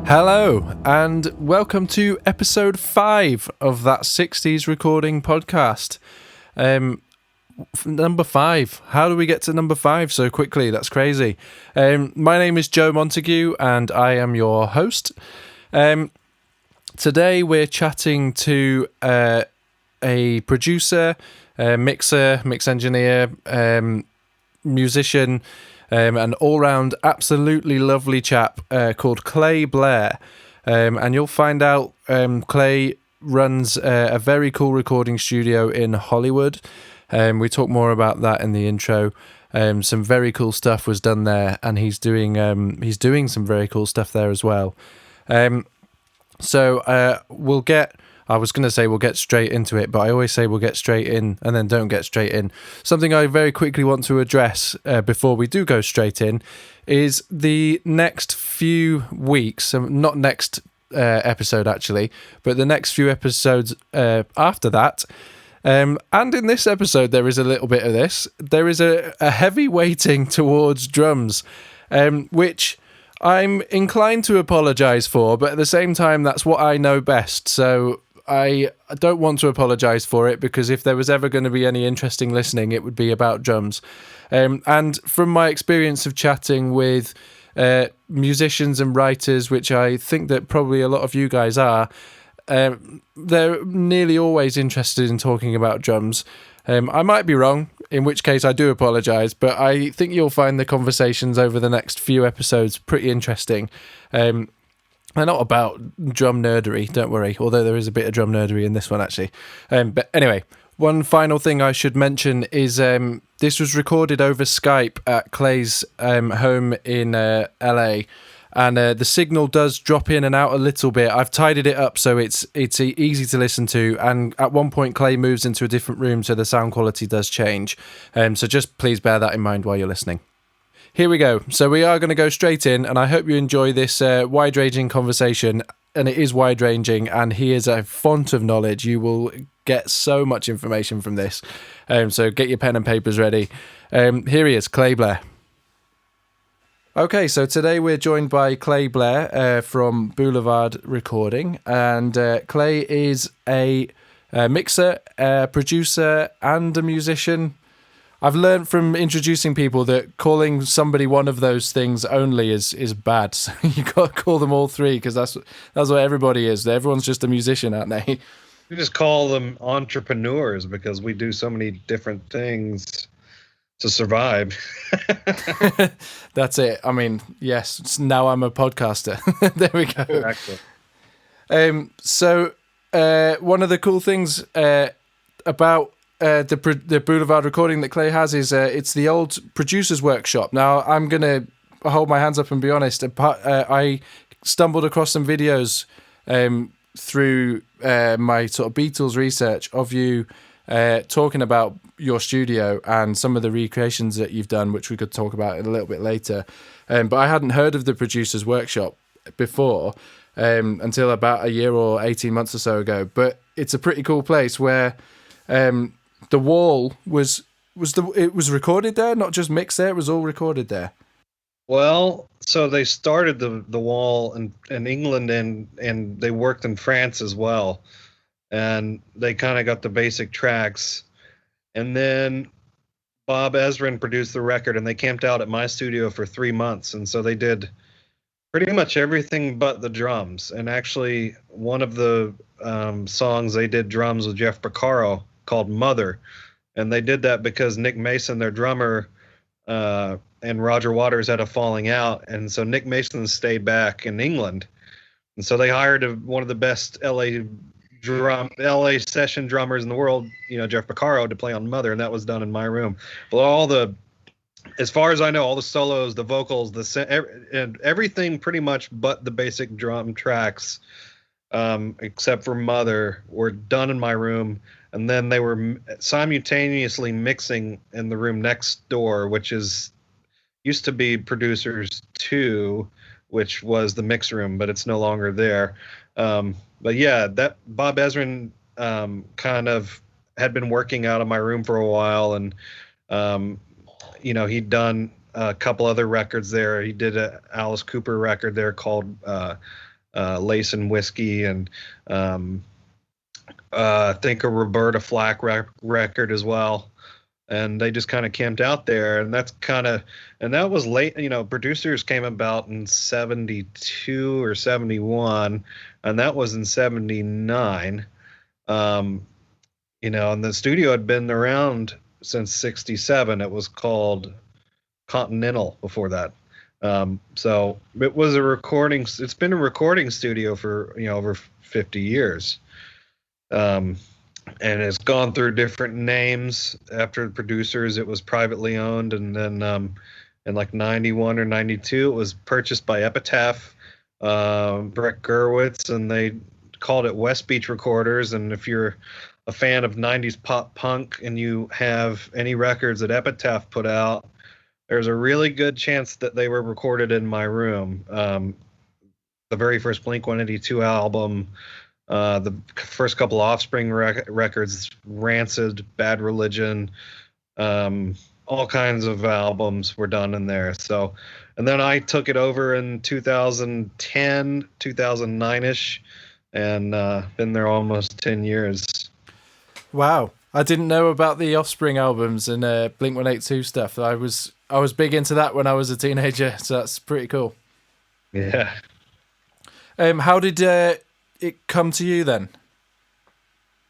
Hello, and welcome to episode 5 of that 60s recording podcast. Number 5. How do we get to number 5 so quickly? That's crazy. My name is Joe Montague, and I am your host. Today we're chatting to a producer, mixer, mix engineer, musician, an all-round absolutely lovely chap called Clay Blair. And you'll find out Clay runs a very cool recording studio in Hollywood. We talk more about that in the intro. Some very cool stuff was done there, and he's doing some very cool stuff there as well. I was going to say we'll get straight into it, but I always say we'll get straight in and then don't get straight in. Something I very quickly want to address before we do go straight in is the next few weeks, not next episode actually, but the next few episodes after that. And in this episode, there is a little bit of this. There is a heavy weighting towards drums, which I'm inclined to apologise for, but at the same time, that's what I know best. So I don't want to apologise for it, because if there was ever going to be any interesting listening, it would be about drums. And from my experience of chatting with musicians and writers, which I think that probably a lot of you guys are, they're nearly always interested in talking about drums. I might be wrong, in which case I do apologise, but I think you'll find the conversations over the next few episodes pretty interesting. They're not about drum nerdery, don't worry, although there is a bit of drum nerdery in this one actually. But anyway, one final thing I should mention is this was recorded over Skype at Clay's home in LA. And the signal does drop in and out a little bit. I've tidied it up so it's easy to listen to. And at one point, Clay moves into a different room, so the sound quality does change. So just please bear that in mind while you're listening. Here we go. So we are going to go straight in, and I hope you enjoy this wide-ranging conversation. And it is wide-ranging, and he is a font of knowledge. You will get so much information from this. So get your pen and papers ready. Here he is, Clay Blair. Okay, so today we're joined by Clay Blair from Boulevard Recording, and Clay is a mixer, a producer, and a musician. I've learned from introducing people that calling somebody one of those things only is bad. So you got to call them all three, because that's what everybody is. Everyone's just a musician, aren't they? We just call them entrepreneurs because we do so many different things to survive. That's it. I mean, yes, now I'm a podcaster. There we go. Exactly. So one of the cool things about the Boulevard Recording that Clay has is it's the old producer's workshop. Now, I'm going to hold my hands up and be honest. I stumbled across some videos through my sort of Beatles research of you talking about your studio and some of the recreations that you've done, which we could talk about a little bit later. But I hadn't heard of the producer's workshop before until about a year or 18 months or so ago. But it's a pretty cool place where the wall was recorded there, not just mixed there. It was all recorded there. Well, so they started the wall in England, and they worked in France as well. And they kind of got the basic tracks. And then Bob Ezrin produced the record, and they camped out at my studio for 3 months. And so they did pretty much everything but the drums. And actually, one of the songs they did drums with Jeff Porcaro called Mother. And they did that because Nick Mason, their drummer, and Roger Waters had a falling out. And so Nick Mason stayed back in England. And so they hired one of the best LA session drummers in the world, Jeff Porcaro, to play on Mother, and that was done in my room. Well, as far as I know, all the solos, the vocals, and everything pretty much but the basic drum tracks, except for Mother, were done in my room. And then they were simultaneously mixing in the room next door, which used to be Producers 2, which was the mix room, but it's no longer there. But yeah, that Bob Ezrin kind of had been working out of my room for a while, and he'd done a couple other records there. He did a Alice Cooper record there called Lace and Whiskey, and I think a Roberta Flack record as well. And they just kind of camped out there, and that was late. Producers came about in 72 or 71, and that was in 79. And the studio had been around since 67. It was called Continental before that. So it was it's been a recording studio for, over 50 years. And it's gone through different names after the producers. It was privately owned, and then in like 91 or 92, it was purchased by Epitaph, Brett Gurwitz, and they called it West Beach Recorders. And if you're a fan of 90s pop punk and you have any records that Epitaph put out, there's a really good chance that they were recorded in my room. The very first Blink-182 album, the first couple Offspring records, Rancid, Bad Religion, all kinds of albums were done in there. So, and then I took it over in 2010, 2009-ish, and been there almost 10 years. Wow. I didn't know about the Offspring albums and Blink-182 stuff. I was big into that when I was a teenager, so that's pretty cool. Yeah. How did it come to you then?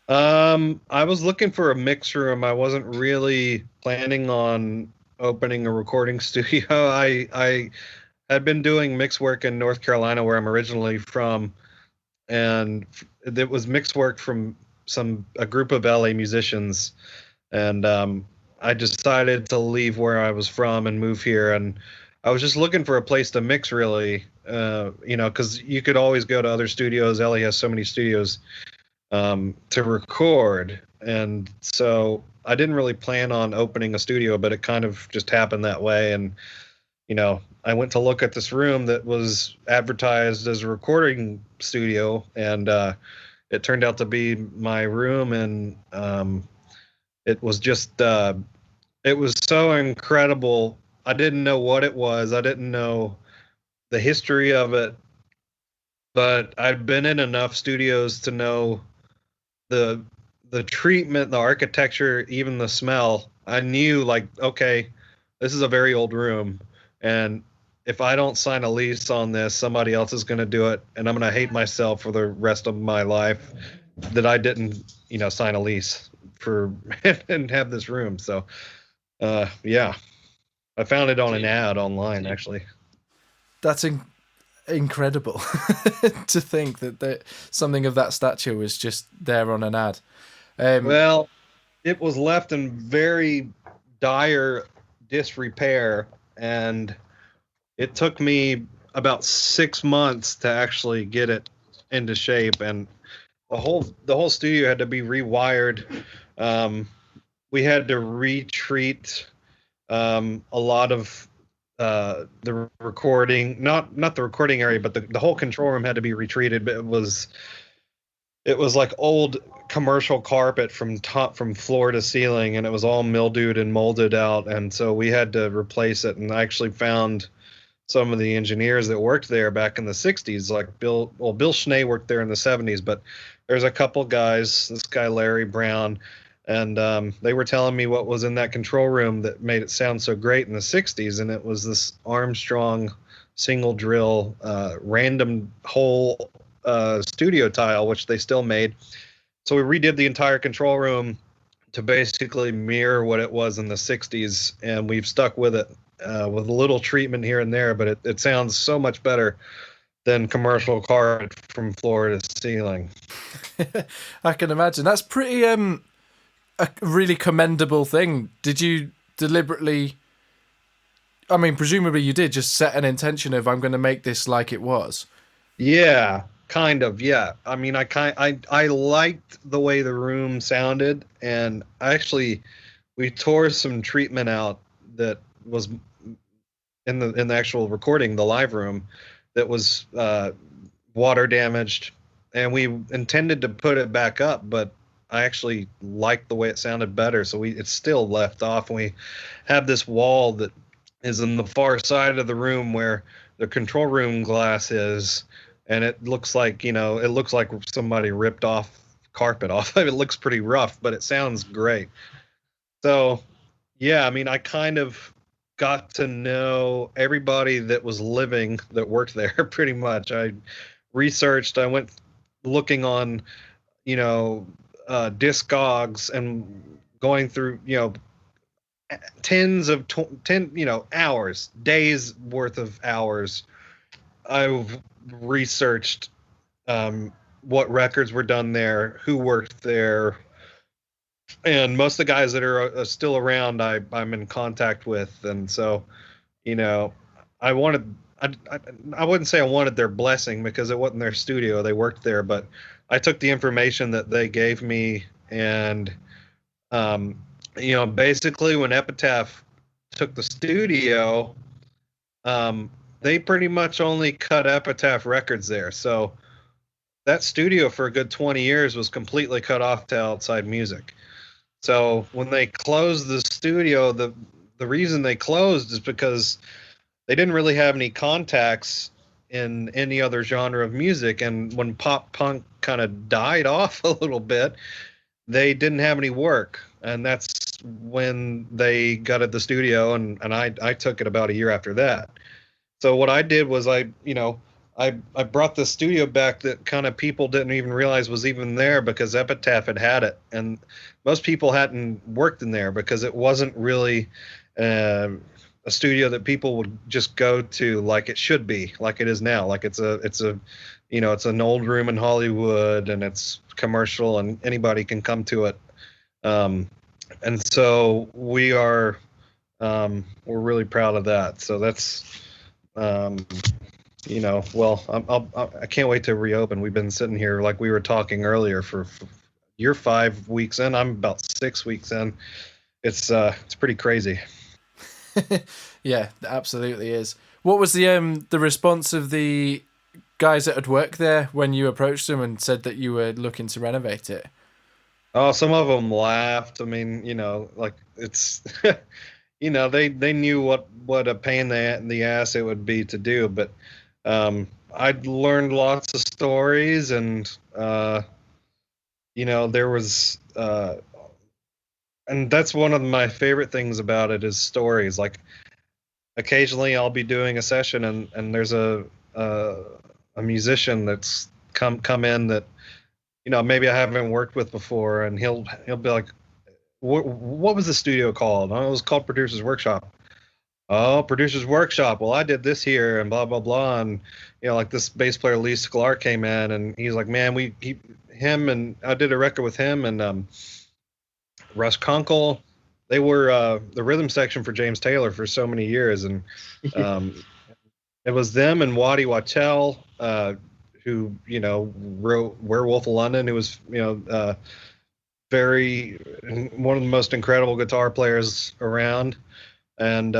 I was looking for a mix room. I wasn't really planning on opening a recording studio. I had been doing mix work in North Carolina, where I'm originally from, and it was mix work from a group of LA musicians, and I decided to leave where I was from and move here, and I was just looking for a place to mix, really, because you could always go to other studios. LA has so many studios to record, and so I didn't really plan on opening a studio, but it kind of just happened that way. And I went to look at this room that was advertised as a recording studio, and it turned out to be my room, and it was just it was so incredible. I didn't know what it was. I didn't know the history of it, but I'd been in enough studios to know the treatment, the architecture, even the smell. I knew, like, okay, this is a very old room, and if I don't sign a lease on this, somebody else is going to do it, and I'm going to hate myself for the rest of my life that I didn't, sign a lease for and have this room. So, yeah, I found it on an ad online, actually. That's incredible to think that something of that stature was just there on an ad. Well, it was left in very dire disrepair, and it took me about 6 months to actually get it into shape, and the whole studio had to be rewired. We had to retreat a lot of the recording, not the recording area, but the whole control room had to be retreated. But it was like old commercial carpet from floor to ceiling, and it was all mildewed and molded out, and so we had to replace it. And I actually found some of the engineers that worked there back in the 60s, like Bill Schnee worked there in the 70s, but there's a couple guys, this guy Larry Brown, and they were telling me what was in that control room that made it sound so great in the 60s, and it was this Armstrong single drill random hole studio tile, which they still made. So we redid the entire control room to basically mirror what it was in the 60s, and we've stuck with it. With a little treatment here and there, but it sounds so much better than commercial carpet from floor to ceiling. I can imagine. That's pretty a really commendable thing. Did you deliberately, I mean, presumably you did, just set an intention of, I'm going to make this like it was? Yeah, kind of, yeah. I mean, I liked the way the room sounded, and we tore some treatment out that was in the actual recording, the live room, that was water damaged, and we intended to put it back up, but I actually liked the way it sounded better, so it's still left off, and we have this wall that is in the far side of the room where the control room glass is, and it looks like somebody ripped off carpet off. It looks pretty rough, but it sounds great. So yeah, I mean, I kind of got to know everybody that was living that worked there pretty much. I researched, I went looking on, Discogs and going through, tens of 10, hours, days worth of hours. I've researched what records were done there, who worked there, and most of the guys that are still around, I'm in contact with, and so you know, I wanted I wouldn't say I wanted their blessing because it wasn't their studio; they worked there, but I took the information that they gave me, and um, basically when Epitaph took the studio, um, they pretty much only cut Epitaph records there, so that studio for a good 20 years was completely cut off to outside music. So when they closed the studio, the reason they closed is because they didn't really have any contacts in any other genre of music. And when pop punk kind of died off a little bit, they didn't have any work. And that's when they gutted the studio, and I took it about a year after that. So what I did was I brought the studio back that kind of people didn't even realize was even there because Epitaph had it, and most people hadn't worked in there because it wasn't really a studio that people would just go to like it should be, like it is now. Like it's an old room in Hollywood, and it's commercial, and anybody can come to it. And so we're really proud of that. So that's. I can't wait to reopen. We've been sitting here like we were talking earlier for you're 5 weeks in. I'm about 6 weeks in. It's pretty crazy. Yeah, it absolutely is. What was the response of the guys that had worked there when you approached them and said that you were looking to renovate it? Oh, some of them laughed. I mean, like it's, they knew what a pain in the ass it would be to do, but I'd learned lots of stories, and there was, and that's one of my favorite things about it is stories. Like occasionally I'll be doing a session, and there's a musician that's come in that maybe I haven't worked with before, and he'll be like, what was the studio called? Oh, it was called Producer's Workshop. Oh, Producer's Workshop. Well, I did this here and blah blah blah, and like this bass player Lee Sklar came in, and he's like, man, him and I did a record with him and Russ Kunkel. They were the rhythm section for James Taylor for so many years, and it was them and Waddy Wachtel, who wrote Werewolf of London, who was very one of the most incredible guitar players around, and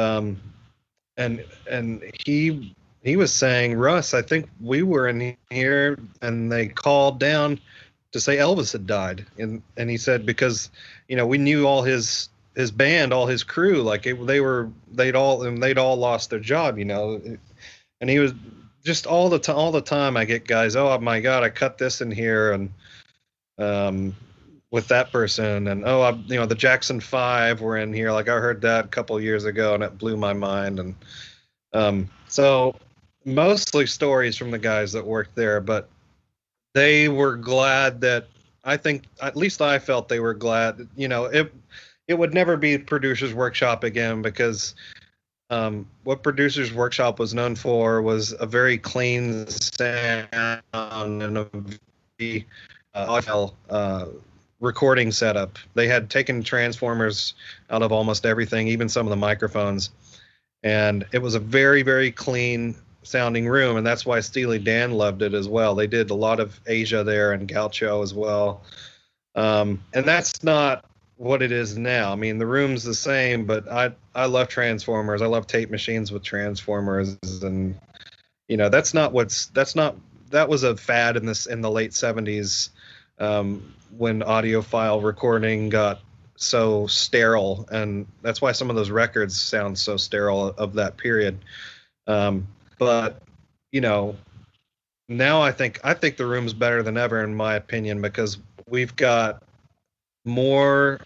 he was saying, Russ, I think we were in here and they called down to say Elvis had died, and he said because we knew all his band, all his crew, like they'd all lost their job, and he was just all the time I get guys, oh my God, I cut this in here, and with that person, and the Jackson 5 were in here, like I heard that a couple years ago and it blew my mind, and so mostly stories from the guys that worked there, but they were glad that, I think at least I felt they were glad, it would never be Producer's Workshop again, because what Producer's Workshop was known for was a very clean sound and a very recording setup. They had taken transformers out of almost everything, even some of the microphones, and it was a very, very clean sounding room, and that's why Steely Dan loved it as well. They did a lot of Asia there and Gaucho as well, and that's not what it is now. I mean, the room's the same, but I love transformers. I love tape machines with transformers, and that was a fad in the late 70s, when audiophile recording got so sterile, and that's why some of those records sound so sterile of that period. But now I think the room's better than ever, in my opinion, because we've got more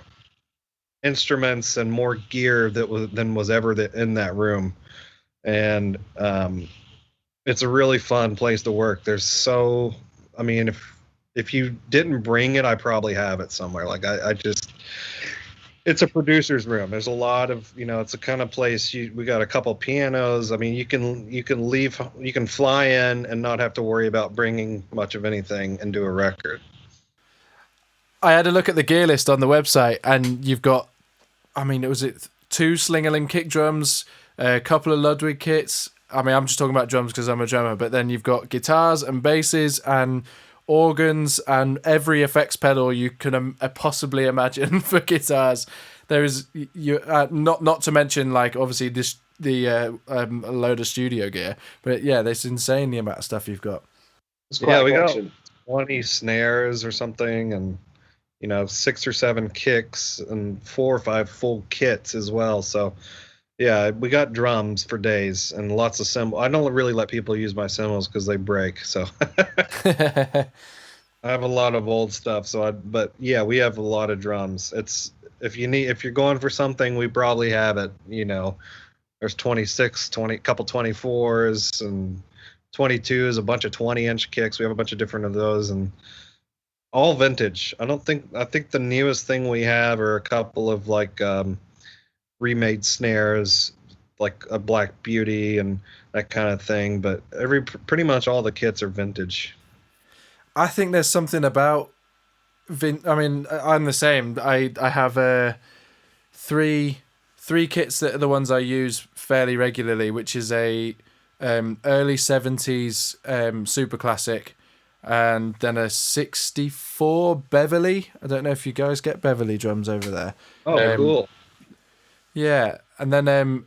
instruments and more gear than was ever in that room. And it's a really fun place to work. I mean, if you didn't bring it, I probably have it somewhere. Like I just, it's a producer's room. There's a lot of, it's a kind of place. We got a couple pianos. I mean, you can fly in and not have to worry about bringing much of anything and do a record. I had a look at the gear list on the website, and you've got, I mean, was it 2 Slingerland kick drums, a couple of Ludwig kits. I mean, I'm just talking about drums because I'm a drummer, but then you've got guitars and basses and organs and every effects pedal you can possibly imagine for guitars. There is not to mention, like, obviously a load of studio gear, but yeah, there's insane the amount of stuff you've got. Yeah, we got 20 snares or something, and 6 or 7 kicks and 4 or 5 full kits as well. So yeah, we got drums for days and lots of cymbals. I don't really let people use my cymbals because they break. So I have a lot of old stuff. But yeah, we have a lot of drums. It's if you're going for something, we probably have it. There's 26, 20, couple 24s and 22s, a bunch of 20-inch kicks. We have a bunch of different of those, and all vintage. I think the newest thing we have are a couple of like remade snares, like a Black Beauty and that kind of thing. But pretty much all the kits are vintage. I think there's something about I mean, I'm the same. I have three kits that are the ones I use fairly regularly, which is a early 70s super classic, and then a 64 Beverly. I don't know if you guys get Beverly drums over there. Oh, cool. Yeah, and then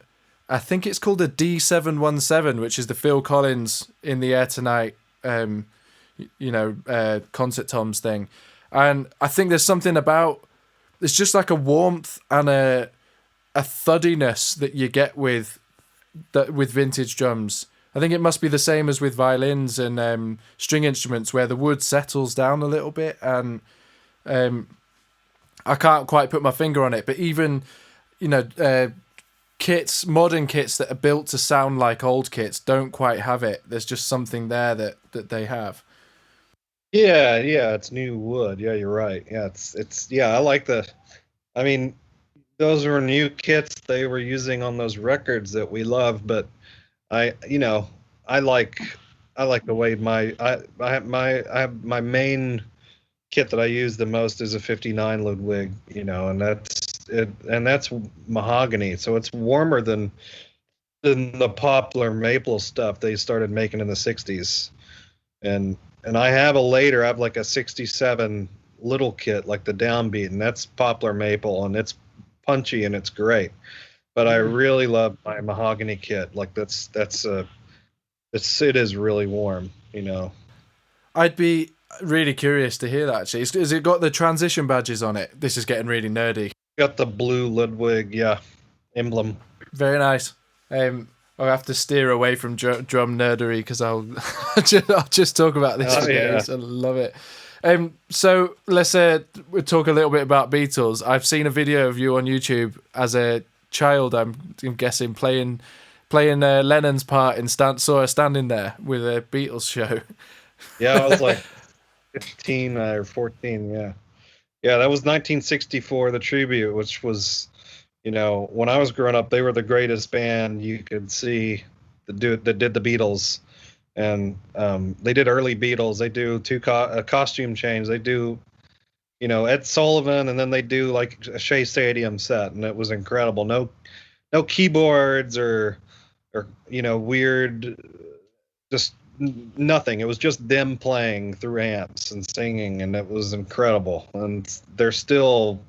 I think it's called a D717, which is the Phil Collins In the Air Tonight, concert toms thing. And I think there's something about, it's just like a warmth and a thuddiness that you get with vintage drums. I think it must be the same as with violins and string instruments, where the wood settles down a little bit, and I can't quite put my finger on it. But even kits, modern kits that are built to sound like old kits, don't quite have it. There's just something there that they have. Yeah, it's new wood. Yeah, you're right. Yeah, I like I mean, those were new kits they were using on those records that we love, but I like the way I have my main kit that I use the most is a 59 Ludwig, and that's mahogany, so it's warmer than the poplar maple stuff they started making in the 60s. And I have like a 67 little kit, like the downbeat, and that's poplar maple, and it's punchy and it's great. But I really love my mahogany kit. Like it is really warm, I'd be really curious to hear that, actually. Has it got the transition badges on it? This is getting really nerdy. Got the blue Ludwig, emblem. Very nice. I'll have to steer away from drum nerdery because I'll just talk about this. I love it. So let's we'll talk a little bit about Beatles. I've seen a video of you on YouTube as a child, I'm guessing, playing Lennon's part in saw her standing there with a Beatles show. Yeah, I was like 15 or 14. Yeah, that was 1964, the tribute, which was, when I was growing up, they were the greatest band you could see that did the Beatles. And they did early Beatles. They do costume change. They do, Ed Sullivan, and then they do like a Shea Stadium set, and it was incredible. No keyboards or weird, just nothing. It was just them playing through amps and singing, and it was incredible. And they're still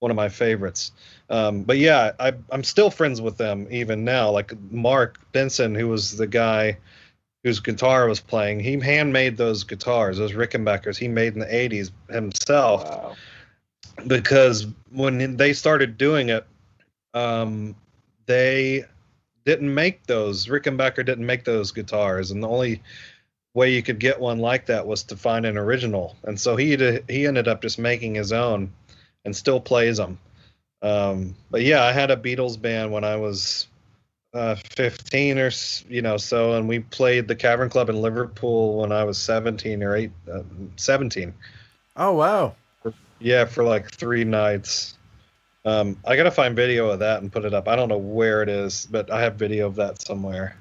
one of my favorites. But yeah, I'm still friends with them even now. Like Mark Benson, who was the guy whose guitar was playing, he handmade those guitars, those Rickenbackers. He made in the 80s himself. Wow. Because when they started doing it, they didn't make those. Rickenbacker didn't make those guitars, and the only way you could get one like that was to find an original, and so he ended up just making his own, and still plays them. But yeah, I had a Beatles band when I was 15 or so, and we played the Cavern Club in Liverpool when I was 17 or 17. Oh wow. Yeah, for like 3 nights. I gotta find video of that and put it up. I don't know where it is, but I have video of that somewhere.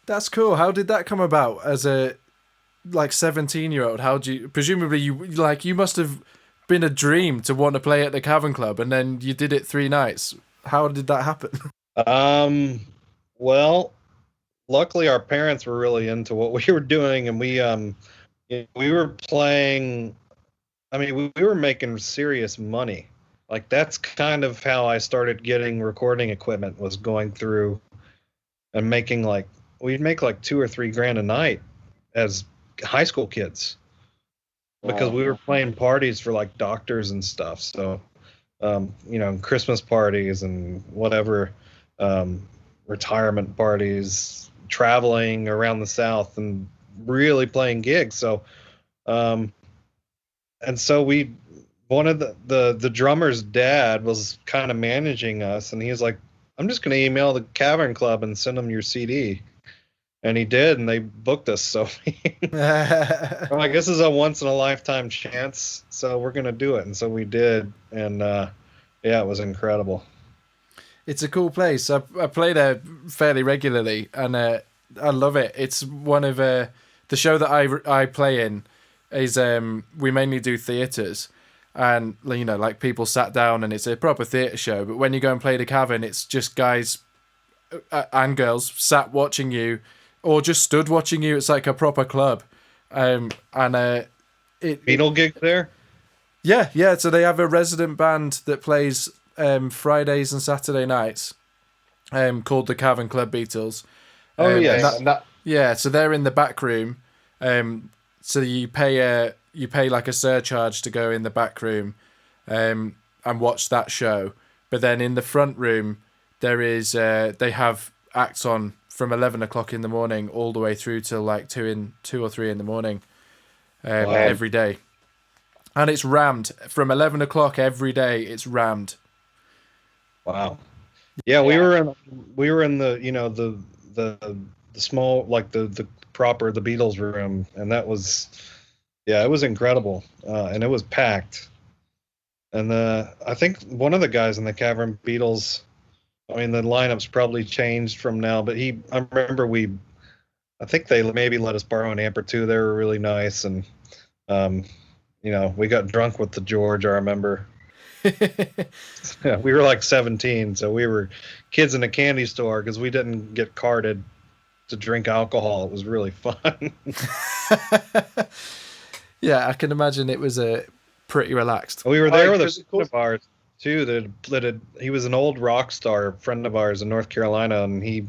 That's cool. How did that come about as a 17-year-old? How do you, presumably you must have been a dream to want to play at the Cavern Club, and then you did it 3 nights. How did that happen? Well, luckily our parents were really into what we were doing, and we were playing. I mean, we were making serious money. Like, that's kind of how I started getting recording equipment, was going through and making we'd make like 2 or 3 grand a night as high school kids, because we were playing parties for like doctors and stuff. So, Christmas parties and whatever, retirement parties, traveling around the South and really playing gigs. So, and so one of the drummer's dad was kind of managing us, and he was like, I'm just going to email the Cavern Club and send them your CD. And he did, and they booked us. So I'm like, this is a once in a lifetime chance, so we're going to do it. And so we did. And yeah, it was incredible. It's a cool place. I play there fairly regularly, and I love it. It's one of the show that I play in is we mainly do theatres, and like people sat down, and it's a proper theatre show. But when you go and play the Cavern, it's just guys and girls sat watching you, or just stood watching you. It's like a proper club, Beatle gig there. Yeah. So they have a resident band that plays Fridays and Saturday nights, called the Cavern Club Beatles. Oh yeah, so they're in the back room. So you pay like a surcharge to go in the back room, and watch that show. But then in the front room, there is they have acts on from 11 o'clock in the morning all the way through till like 2 or 3 in the morning, every day. And it's rammed from 11 o'clock every day. It's rammed. Wow. Yeah, we were in the the small, like the proper the Beatles room, and that was, it was incredible, and it was packed. And I think one of the guys in the Cavern Beatles, I mean, the lineup's probably changed from now, but I remember I think they maybe let us borrow an amp or two. They were really nice, and we got drunk with the George, I remember. Yeah, we were like 17, so we were kids in a candy store because we didn't get carded to drink alcohol. It was really fun. Yeah, I can imagine it was pretty relaxed. We were there with a friend of ours too. He was an old rock star friend of ours in North Carolina, and he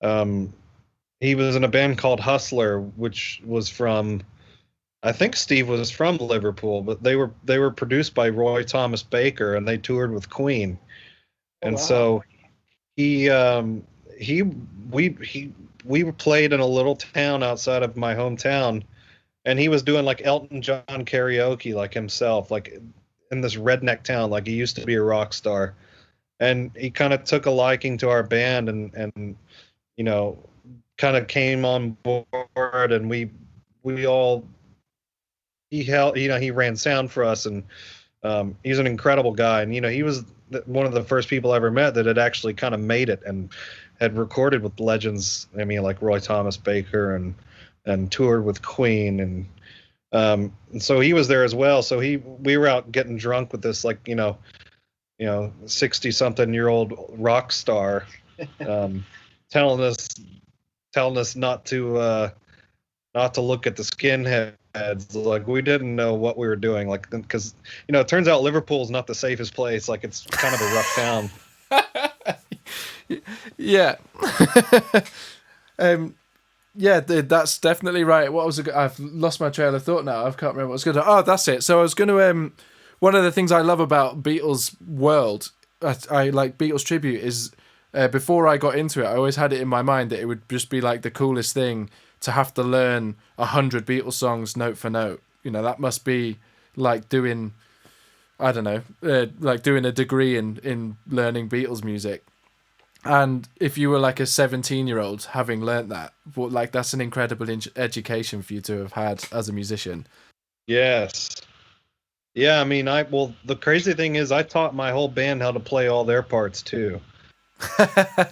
was in a band called Hustler, which was from, I think Steve was from Liverpool, but they were produced by Roy Thomas Baker, and they toured with Queen. And so we played in a little town outside of my hometown, and he was doing like Elton John karaoke, like himself, like in this redneck town, like he used to be a rock star. And he kind of took a liking to our band, and kind of came on board, and we all, he ran sound for us, and he's an incredible guy. And he was one of the first people I ever met that had actually kind of made it and had recorded with legends. I mean, like Roy Thomas Baker, and toured with Queen, and so he was there as well. So we were out getting drunk with this 60-something-year-old rock star, telling us not to look at the skinheads. Like, we didn't know what we were doing, like, because it turns out Liverpool's not the safest place. Like, it's kind of a rough town. Yeah. Yeah, that's definitely right. I've lost my trail of thought now. I can't remember what I was going to. Oh, that's it. So I was going to. One of the things I love about Beatles world, I like Beatles tribute, is before I got into it, I always had it in my mind that it would just be like the coolest thing to have to learn 100 Beatles songs note for note. You know, that must be like doing, I don't know, like doing a degree in learning Beatles music. And if you were like a 17-year-old having learnt that, well, like that's an incredible education for you to have had as a musician. Yes. Yeah, I mean, the crazy thing is I taught my whole band how to play all their parts too.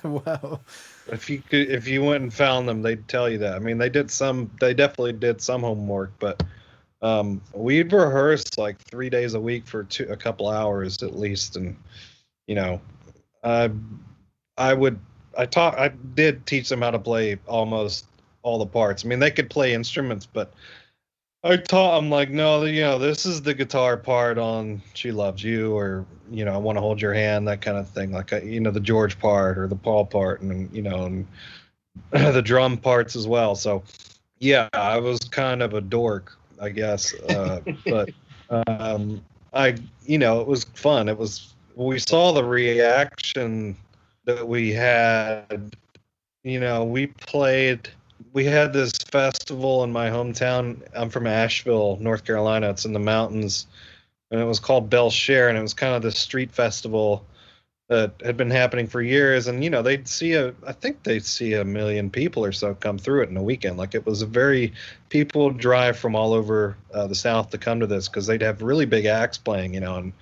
Wow. If you went and found them, they'd tell you that. I mean, they definitely did some homework, but we'd rehearse like 3 days a week for a couple hours at least. And, you know, I I did teach them how to play almost all the parts. I mean, they could play instruments, but I taught them like, no, this is the guitar part on "She Loves You," or "I Want to Hold Your Hand," that kind of thing. Like, the George part or the Paul part, and and the drum parts as well. So, yeah, I was kind of a dork, I guess. But it was fun. We saw the reaction that we had. We had this festival in my hometown. I'm from Asheville, North Carolina. It's in the mountains, and it was called Bell Share, and it was kind of this street festival that had been happening for years. And I think they'd see 1 million people or so come through it in a weekend. Like, it was people drive from all over the South to come to this because they'd have really big acts playing, and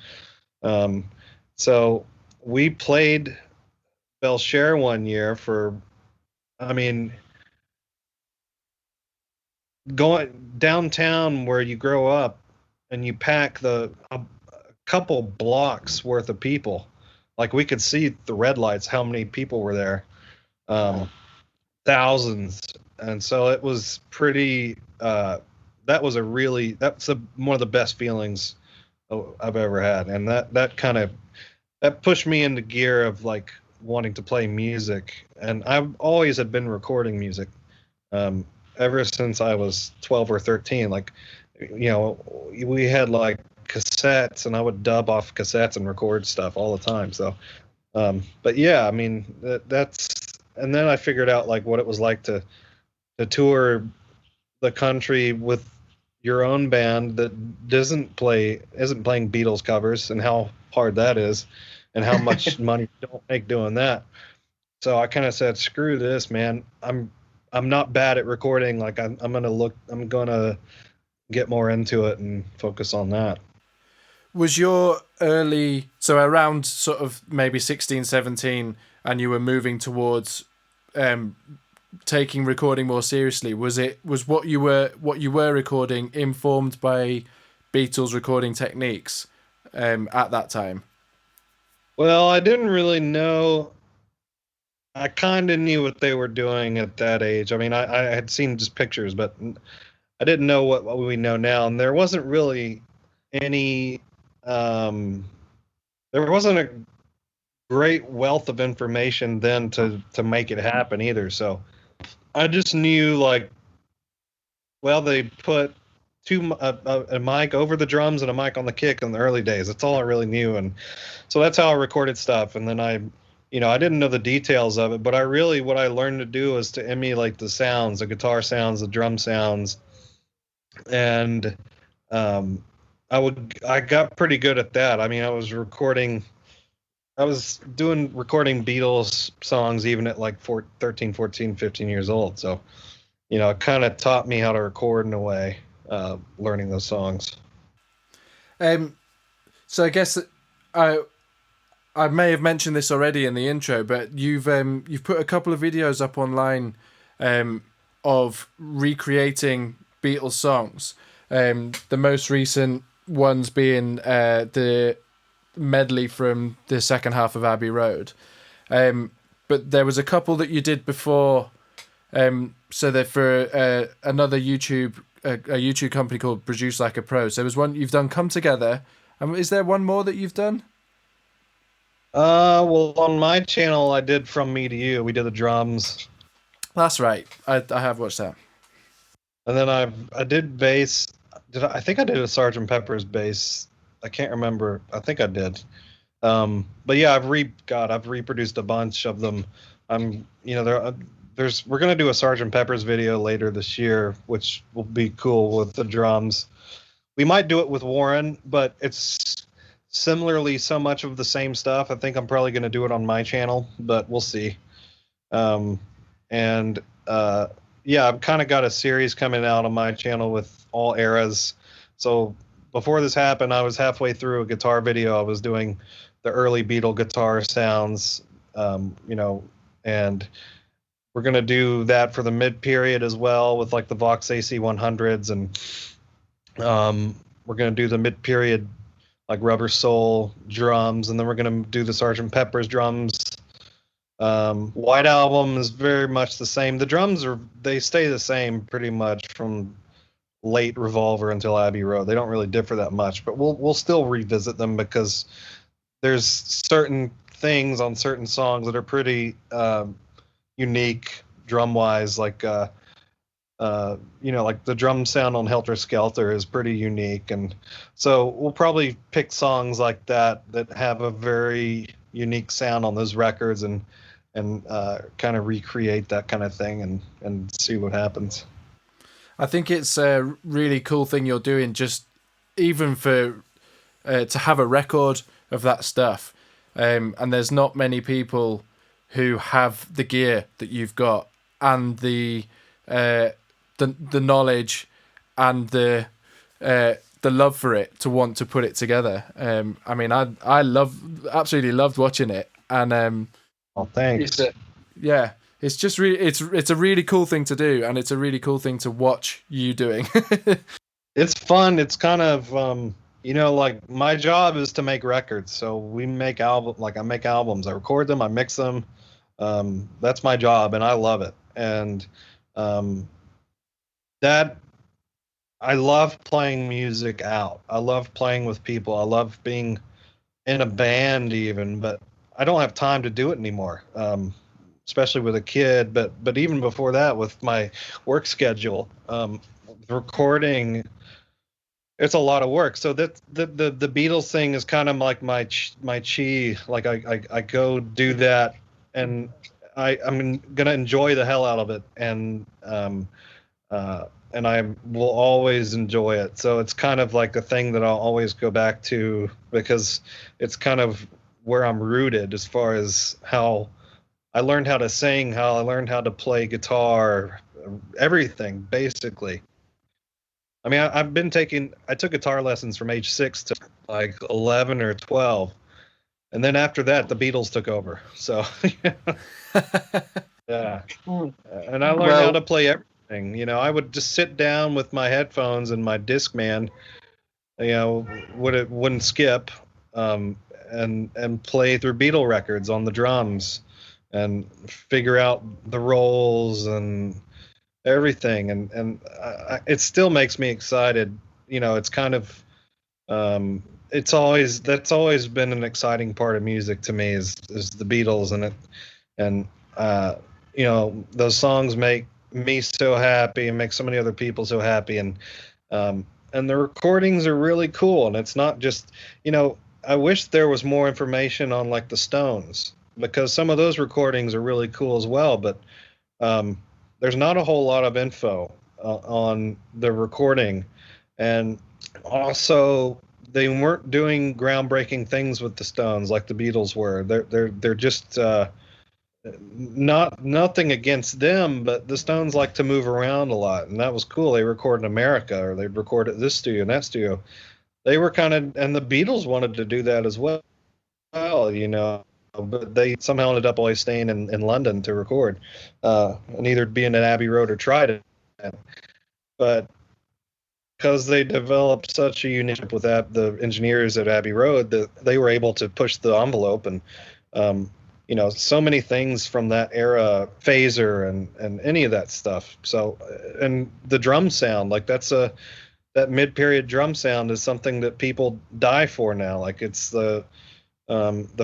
so we played Bell Share one year going downtown where you grow up, and you pack a couple blocks worth of people. Like, we could see the red lights, how many people were there. Thousands. And so it was pretty, that's one of the best feelings I've ever had. And that pushed me into gear of like wanting to play music. And I've always had been recording music. Ever since I was 12 or 13, like, we had like cassettes, and I would dub off cassettes and record stuff all the time. So, but yeah, I mean, and then I figured out like what it was like to tour the country with your own band that isn't playing Beatles covers, and how hard that is, and how much money you don't make doing that. So I kind of said, screw this, man. I'm not bad at recording. Like, I'm gonna get more into it and focus on that. Was your so around sort of maybe 16, 17, and you were moving towards taking recording more seriously? Was what you were recording informed by Beatles recording techniques at that time? Well, I didn't really know. I kind of knew what they were doing at that age. I mean, I had seen just pictures, but I didn't know what we know now. And there wasn't really any, there wasn't a great wealth of information then to make it happen either. So I just knew, like, well, they put a mic over the drums and a mic on the kick in the early days. That's all I really knew. And so that's how I recorded stuff. And then I didn't know the details of it, but what I learned to do is to emulate the sounds, the guitar sounds, the drum sounds. And I got pretty good at that. I mean, I was recording Beatles songs even at like 13, 14, 15 years old. So, it kind of taught me how to record in a way, learning those songs. So I guess I may have mentioned this already in the intro, but you've put a couple of videos up online of recreating Beatles songs. The most recent ones being the medley from the second half of Abbey Road. But there was a couple that you did before. So that for another a YouTube company called Produce Like a Pro. So there was one you've done, Come Together. Is there one more that you've done? Well, on my channel, I did From Me to You. We did the drums. That's right. I have watched that. And then I did bass. I think I did a Sgt. Pepper's bass. I can't remember. I think I did. But yeah, I've reproduced a bunch of them. we're gonna do a Sergeant Pepper's video later this year, which will be cool with the drums. We might do it with Warren, but it's similarly so much of the same stuff. I think I'm probably gonna do it on my channel, but we'll see. And yeah, I've kind of got a series coming out on my channel with all eras. So before this happened, I was halfway through a guitar video. I was doing the early Beatle guitar sounds, and we're going to do that for the mid period as well with like the Vox AC 100s. And we're going to do the mid period like Rubber Soul drums. And then we're going to do the Sgt. Pepper's drums. White Album is very much the same. The drums they stay the same pretty much from late Revolver until Abbey Road. They don't really differ that much, but we'll still revisit them because there's certain things on certain songs that are pretty unique drum wise, like like the drum sound on Helter Skelter is pretty unique, and so we'll probably pick songs like that have a very unique sound on those records and kind of recreate that kind of thing and see what happens. I think it's a really cool thing you're doing, just even for to have a record of that stuff. And there's not many people who have the gear that you've got and the knowledge and the love for it to want to put it together. I mean, I absolutely loved watching it, and oh, thanks. Yeah, it's just really it's a really cool thing to do, and it's a really cool thing to watch you doing. It's fun. It's kind of like my job is to make records, so we make I make albums, I record them, I mix them. That's my job, and I love it. And that I love playing music out. I love playing with people. I love being in a band even, but I don't have time to do it anymore, especially with a kid. But even before that, with my work schedule, recording, it's a lot of work. So that the Beatles thing is kind of like my chi. Like I go do that, and I'm gonna enjoy the hell out of it, and I will always enjoy it. So it's kind of like a thing that I'll always go back to because it's kind of where I'm rooted as far as how I learned how to sing, how I learned how to play guitar, everything basically. I mean, I took guitar lessons from age 6 to like 11 or 12. And then after that, the Beatles took over. So, yeah. And I learned how to play everything. I would just sit down with my headphones and my Discman, wouldn't skip, and play through Beatle records on the drums and figure out the rolls and everything. And it still makes me excited. It's kind of, that's always been an exciting part of music to me is the Beatles and those songs make me so happy and make so many other people so happy, and the recordings are really cool. And it's not just, I wish there was more information on like the Stones, because some of those recordings are really cool as well, but there's not a whole lot of info on the recording. And also, they weren't doing groundbreaking things with the Stones like the Beatles were. They're just nothing against them, but the Stones like to move around a lot, and that was cool. They record in America, or they'd record at this studio and that studio. They were and the Beatles wanted to do that as well, but they somehow ended up always staying in London to record, and either being at Abbey Road or tried it. But because they developed such a unique with the engineers at Abbey Road, that they were able to push the envelope, and so many things from that era, phaser and any of that stuff. So, and the drum sound, like that mid-period drum sound is something that people die for now. Like it's the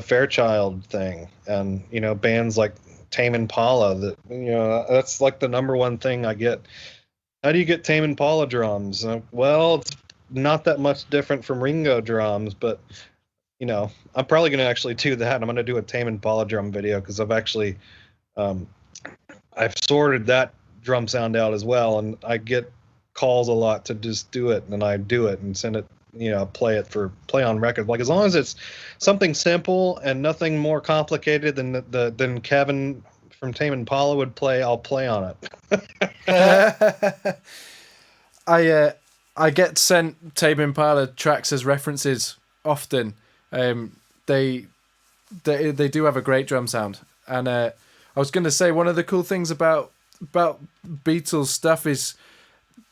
Fairchild thing, and bands like Tame Impala, that that's like the number one thing I get. How do you get Tame Impala drums? Well, it's not that much different from Ringo drums, but I'm probably going to actually do that. I'm going to do a Tame Impala drum video because I've actually I've sorted that drum sound out as well, and I get calls a lot to just do it, and I do it and send it, play on record. Like, as long as it's something simple and nothing more complicated than Kevin from Tame Impala would play, I'll play on it. I get sent Tame Impala tracks as references often. They do have a great drum sound, and I was going to say, one of the cool things about Beatles stuff is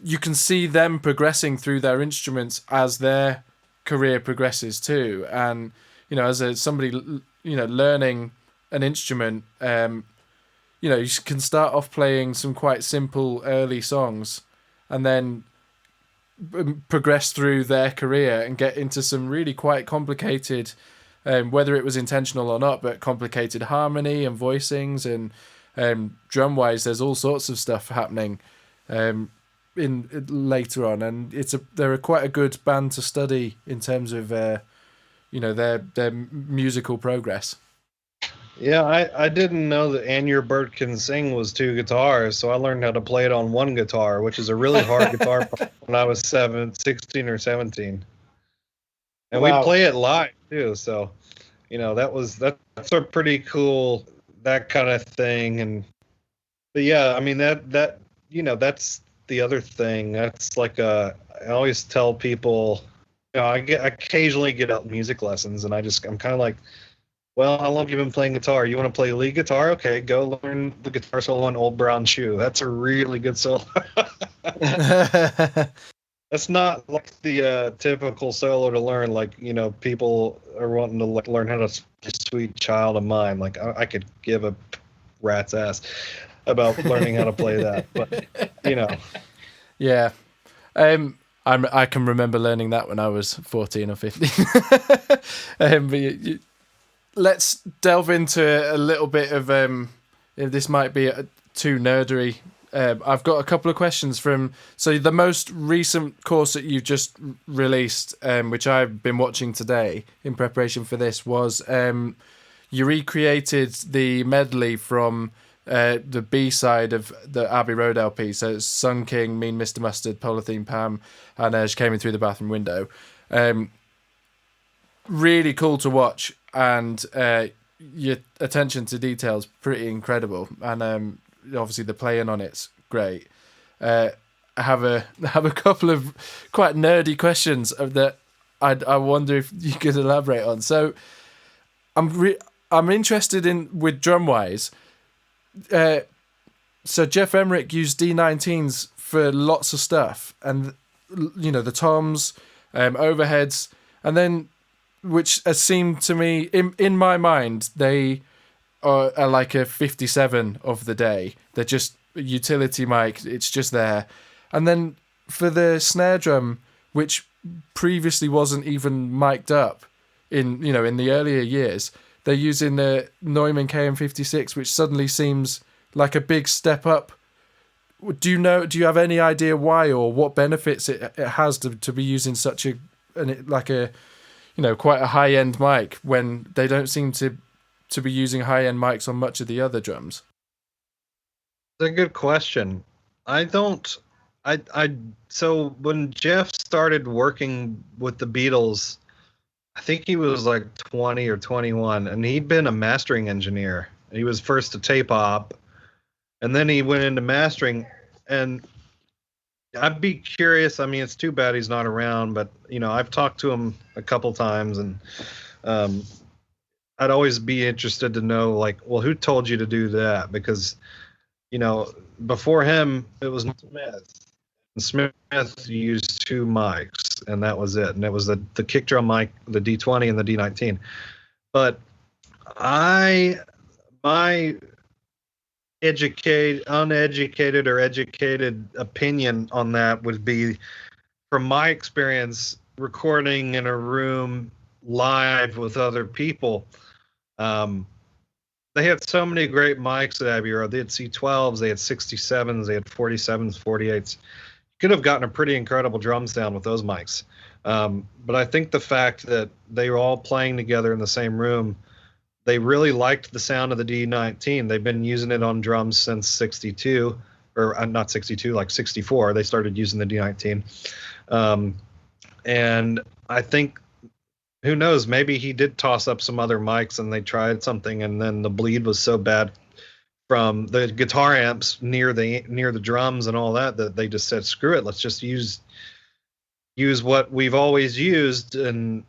you can see them progressing through their instruments as their career progresses too. And as somebody learning an instrument, you can start off playing some quite simple early songs, and then progress through their career and get into some really quite complicated, whether it was intentional or not, but complicated harmony and voicings, and drum wise, there's all sorts of stuff happening in later on, and they're quite a good band to study in terms of their musical progress. Yeah, I didn't know that And Your Bird Can Sing was 2 guitars, so I learned how to play it on 1 guitar, which is a really hard guitar when I was 16 or 17. And wow. We play it live too, so that's a pretty cool, that kind of thing. But yeah, I mean that that's the other thing. That's like I always tell people, I occasionally get out music lessons, and I'm kind of like, well, how long have you been playing guitar? You want to play lead guitar? Okay, go learn the guitar solo on Old Brown Shoe. That's a really good solo. That's not like the typical solo to learn. Like, people are wanting to learn how to Sweet Child of Mine. Like, I could give a rat's ass about learning how to play that, but Yeah. I can remember learning that when I was 14 or 15. But let's delve into a little bit of this might be too nerdery. I've got a couple of questions so the most recent course that you've just released, which I've been watching today in preparation for this, was you recreated the medley from the B-side of the Abbey Road LP. So it's Sun King, Mean Mr. Mustard, Polythene Pam, and She Came In Through the Bathroom Window. Really cool to watch, and your attention to detail is pretty incredible, and obviously the playing on it's great. I have a couple of quite nerdy questions that I wonder if you could elaborate on. So I'm interested in, with drum wise. So Jeff Emerick used D19s for lots of stuff, and the toms, overheads, and then, which has seemed to me, in my mind, they are like a 57 of the day. They're just a utility mic. It's just there. And then for the snare drum, which previously wasn't even mic'd up in the earlier years, they're using the Neumann KM56, which suddenly seems like a big step up. Do you have any idea why, or what benefits it has to be using such quite a high-end mic when they don't seem to be using high-end mics on much of the other drums? It's a good question. So when Jeff started working with the Beatles, I think he was like 20 or 21, and he'd been a mastering engineer. He was first a tape op, and then he went into mastering, and I'd be curious. I mean, it's too bad he's not around, but I've talked to him a couple times, and I'd always be interested to know, like, well, who told you to do that? Because before him it was Smith. And Smith used 2 mics, and that was it. And it was the kick drum mic, the D20 and the D19. But my uneducated or educated opinion on that would be, from my experience recording in a room live with other people, they had so many great mics at Abbey Road. They had C12s, they had 67s, they had 47s, 48s. You could have gotten a pretty incredible drum sound with those mics. But I think the fact that they were all playing together in the same room they really liked the sound of the D19. They've been using it on drums since 62, or not 62, like 64. They started using the D19. And I think, who knows, maybe he did toss up some other mics and they tried something, and then the bleed was so bad from the guitar amps near the drums and all that they just said, screw it, let's just use what we've always used. And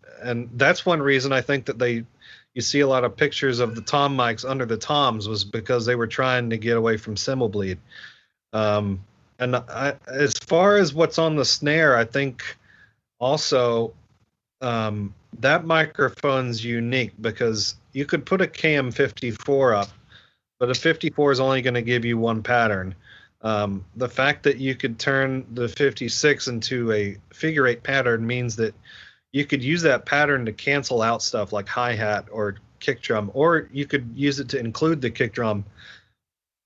that's one reason I think that you see a lot of pictures of the tom mics under the toms, was because they were trying to get away from cymbal bleed. And as far as what's on the snare, I think also that microphone's unique, because you could put a KM54 up, but a 54 is only going to give you one pattern. The fact that you could turn the 56 into a figure 8 pattern means that you could use that pattern to cancel out stuff like hi-hat or kick drum, or you could use it to include the kick drum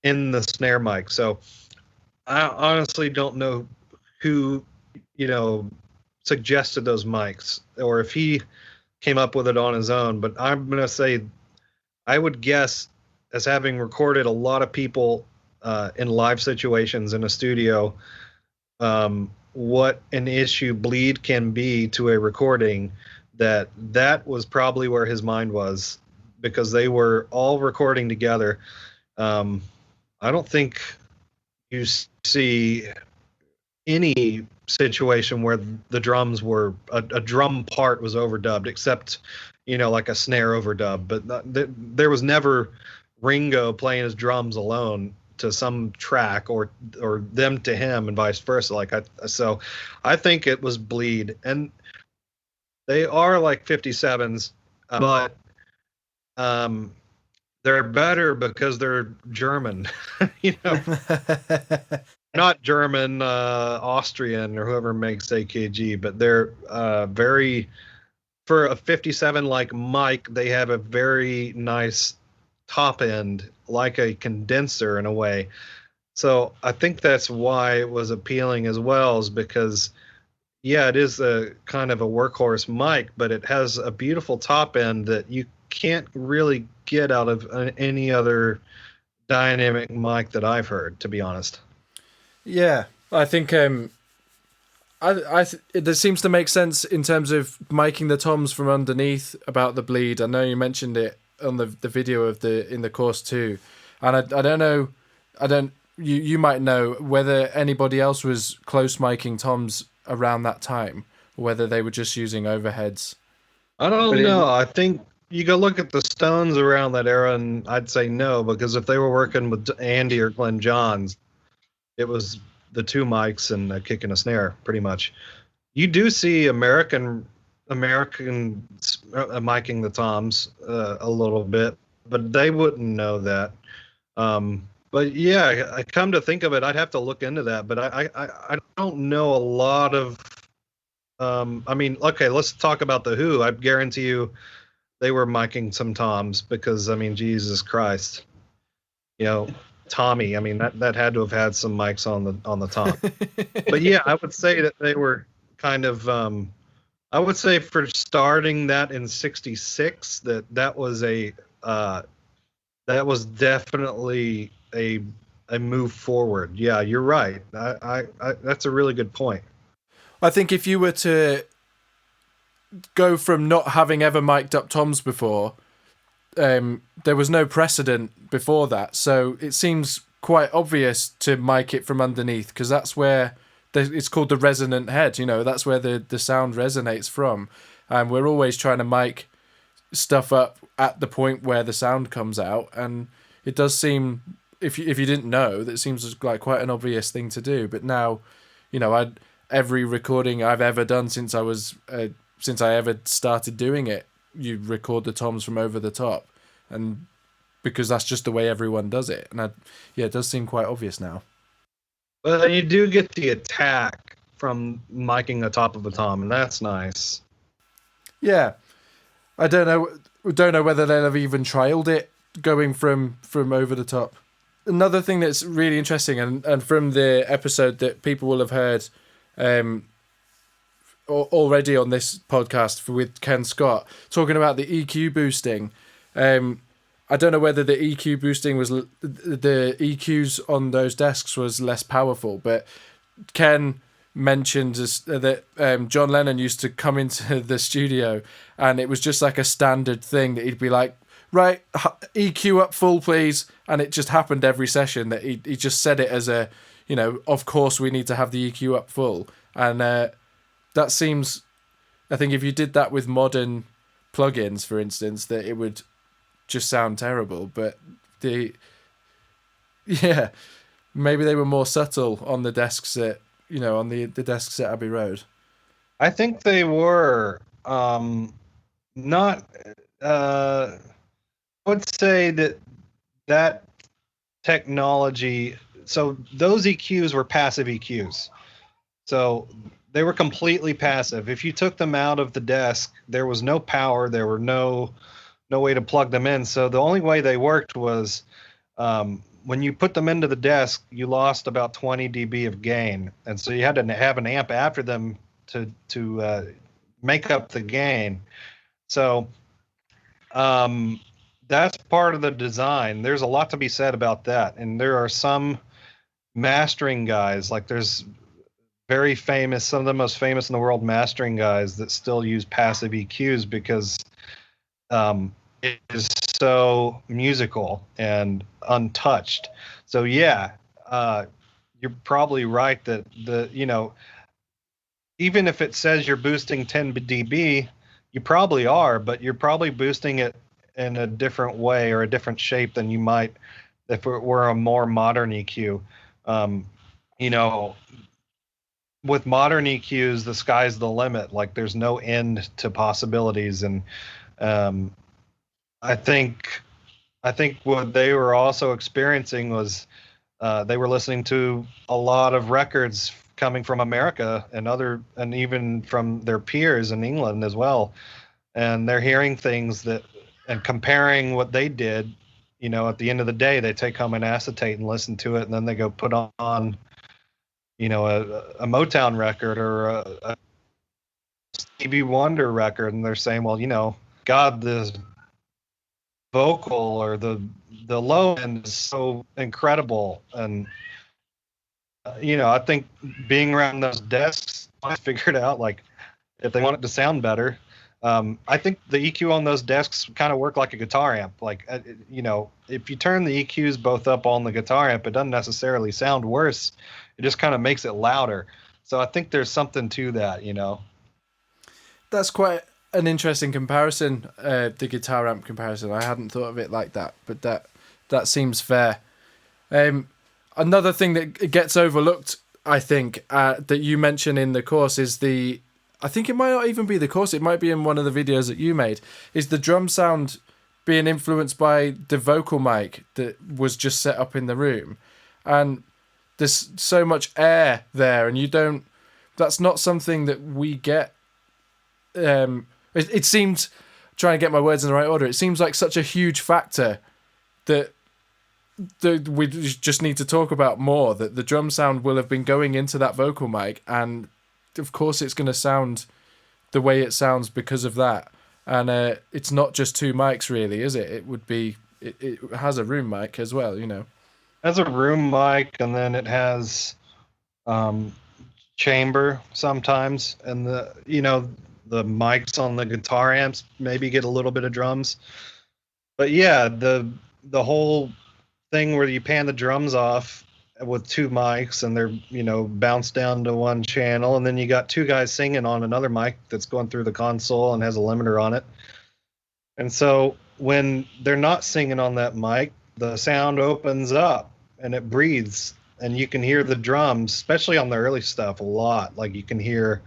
in the snare mic. So I honestly don't know who, suggested those mics, or if he came up with it on his own, but I'm going to say, I would guess, as having recorded a lot of people in live situations in a studio, what an issue bleed can be to a recording, that was probably where his mind was, because they were all recording together. I don't think you see any situation where the drums were a drum part was overdubbed, except like a snare overdub, but there was never Ringo playing his drums alone to some track, or them to him, and vice versa. So I think it was bleed, and they are like 57s, but they're better because they're German. Not German, Austrian, or whoever makes AKG, but they're very, for a 57 like mic, they have a very nice top end, like a condenser in a way. So I think that's why it was appealing as well, is because, yeah, it is a kind of a workhorse mic, but it has a beautiful top end that you can't really get out of any other dynamic mic that I've heard, to be honest. Yeah, I think that seems to make sense in terms of miking the toms from underneath about the bleed. I know you mentioned it on the video in the course too, and I don't know, you might know whether anybody else was close miking toms around that time, or whether they were just using overheads. I don't know. I think you go look at the Stones around that era, and I'd say no, because if they were working with Andy or Glenn Johns, it was the two mics and a kick and a snare, pretty much. You do see American miking the toms a little bit, but they wouldn't know that. But yeah, I come to think of it, I'd have to look into that. But I don't know a lot of. I mean, okay, let's talk about the Who. I guarantee you, they were miking some toms, because I mean, Jesus Christ, Tommy. I mean, that had to have had some mics on the tom. But yeah, I would say that they were kind of. I would say for starting that in '66, that was definitely a move forward. Yeah, you're right. I that's a really good point. I think if you were to go from not having ever mic'd up toms before, there was no precedent before that, so it seems quite obvious to mic it from underneath, because that's where it's called the resonant head. That's where the sound resonates from, and we're always trying to mic stuff up at the point where the sound comes out, and it does seem, if you didn't know, that seems like quite an obvious thing to do. But now, every recording I've ever done since I ever started doing it, you record the toms from over the top, and because that's just the way everyone does it. And it does seem quite obvious now. Well, you do get the attack from miking the top of a tom, and that's nice. Yeah, I don't know whether they'll have even trialed it going from over the top. Another thing that's really interesting, and from the episode that people will have heard already on this podcast with Ken Scott, talking about the EQ boosting, I don't know whether the EQ boosting was the EQs on those desks was less powerful, but Ken mentioned that John Lennon used to come into the studio and it was just like a standard thing that he'd be like, right, EQ up full, please. And it just happened every session that he just said it as a, of course we need to have the EQ up full. And that seems, I think if you did that with modern plugins, for instance, that it would just sound terrible. But maybe they were more subtle on the desks at, on the desks at Abbey Road. I think they were not. I would say that technology. So those EQs were passive EQs. So they were completely passive. If you took them out of the desk, there was no power. There were no way to plug them in. So the only way they worked was when you put them into the desk, you lost about 20 dB of gain, and so you had to have an amp after them to make up the gain. So that's part of the design. There's a lot to be said about that, and there are some mastering guys, like there's very famous, some of the most famous in the world mastering guys that still use passive EQs because it is so musical and untouched. So yeah, you're probably right that even if it says you're boosting 10 dB, you probably are, but you're probably boosting it in a different way or a different shape than you might if it were a more modern EQ. With modern EQs, the sky's the limit. Like there's no end to possibilities, and I think what they were also experiencing was they were listening to a lot of records coming from America and even from their peers in England as well, and they're hearing things and comparing what they did. At the end of the day, they take home an acetate and listen to it, and then they go put on a Motown record or a Stevie Wonder record, and they're saying, well, God, the vocal or the low end is so incredible. And I think being around those desks, I figured out, like, if they want it to sound better, I think the EQ on those desks kind of work like a guitar amp. Like, if you turn the EQs both up on the guitar amp, it doesn't necessarily sound worse. It just kind of makes it louder. So I think there's something to that, That's quite an interesting comparison, the guitar amp comparison. I hadn't thought of it like that, but that seems fair. Another thing that gets overlooked, I think, that you mention in the course is I think it might not even be the course, it might be in one of the videos that you made, is the drum sound being influenced by the vocal mic that was just set up in the room. And there's so much air there, and that's not something that we get. It seems, trying to get my words in the right order, it seems like such a huge factor that we just need to talk about more, that the drum sound will have been going into that vocal mic, and of course it's going to sound the way it sounds because of that. And it's not just two mics really, is it? It has a room mic as well, It has a room mic, and then it has chamber sometimes, and the mics on the guitar amps maybe get a little bit of drums. But yeah, the whole thing where you pan the drums off with two mics and they're bounced down to one channel, and then you got two guys singing on another mic that's going through the console and has a limiter on it. And so when they're not singing on that mic, the sound opens up and it breathes, and you can hear the drums, especially on the early stuff, a lot. Like you can hear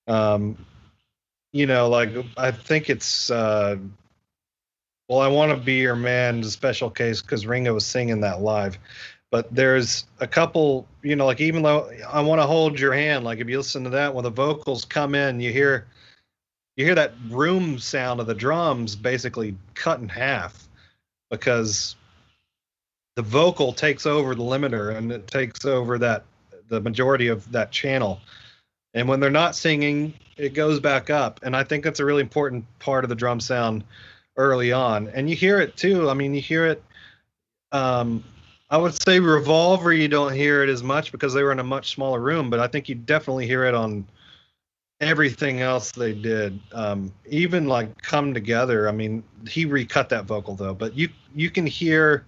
like I think it's Well, I Want to Be Your Man is a special case because Ringo was singing that live. But there's a couple, like even though I Want to Hold Your Hand, like if you listen to that, when the vocals come in, you hear that room sound of the drums basically cut in half because the vocal takes over the limiter and it takes over the majority of that channel. And when they're not singing, it goes back up. And I think that's a really important part of the drum sound, early on, and you hear it too. I mean, you hear it. I would say Revolver, you don't hear it as much because they were in a much smaller room, but I think you definitely hear it on everything else they did. Even like Come Together. I mean, he recut that vocal though, but you can hear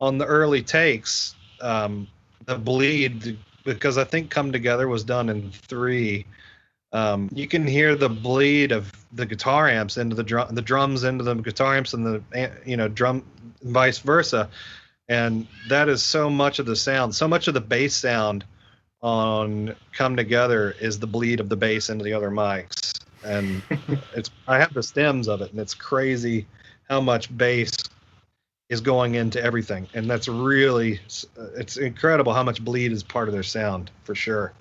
on the early takes the bleed, because I think Come Together was done in 3. You can hear the bleed of the guitar amps into the drums into the guitar amps, and the drum, vice versa. And that is so much of the sound. So much of the bass sound on Come Together is the bleed of the bass into the other mics. And I have the stems of it, and it's crazy how much bass is going into everything. And that's really, it's incredible how much bleed is part of their sound, for sure.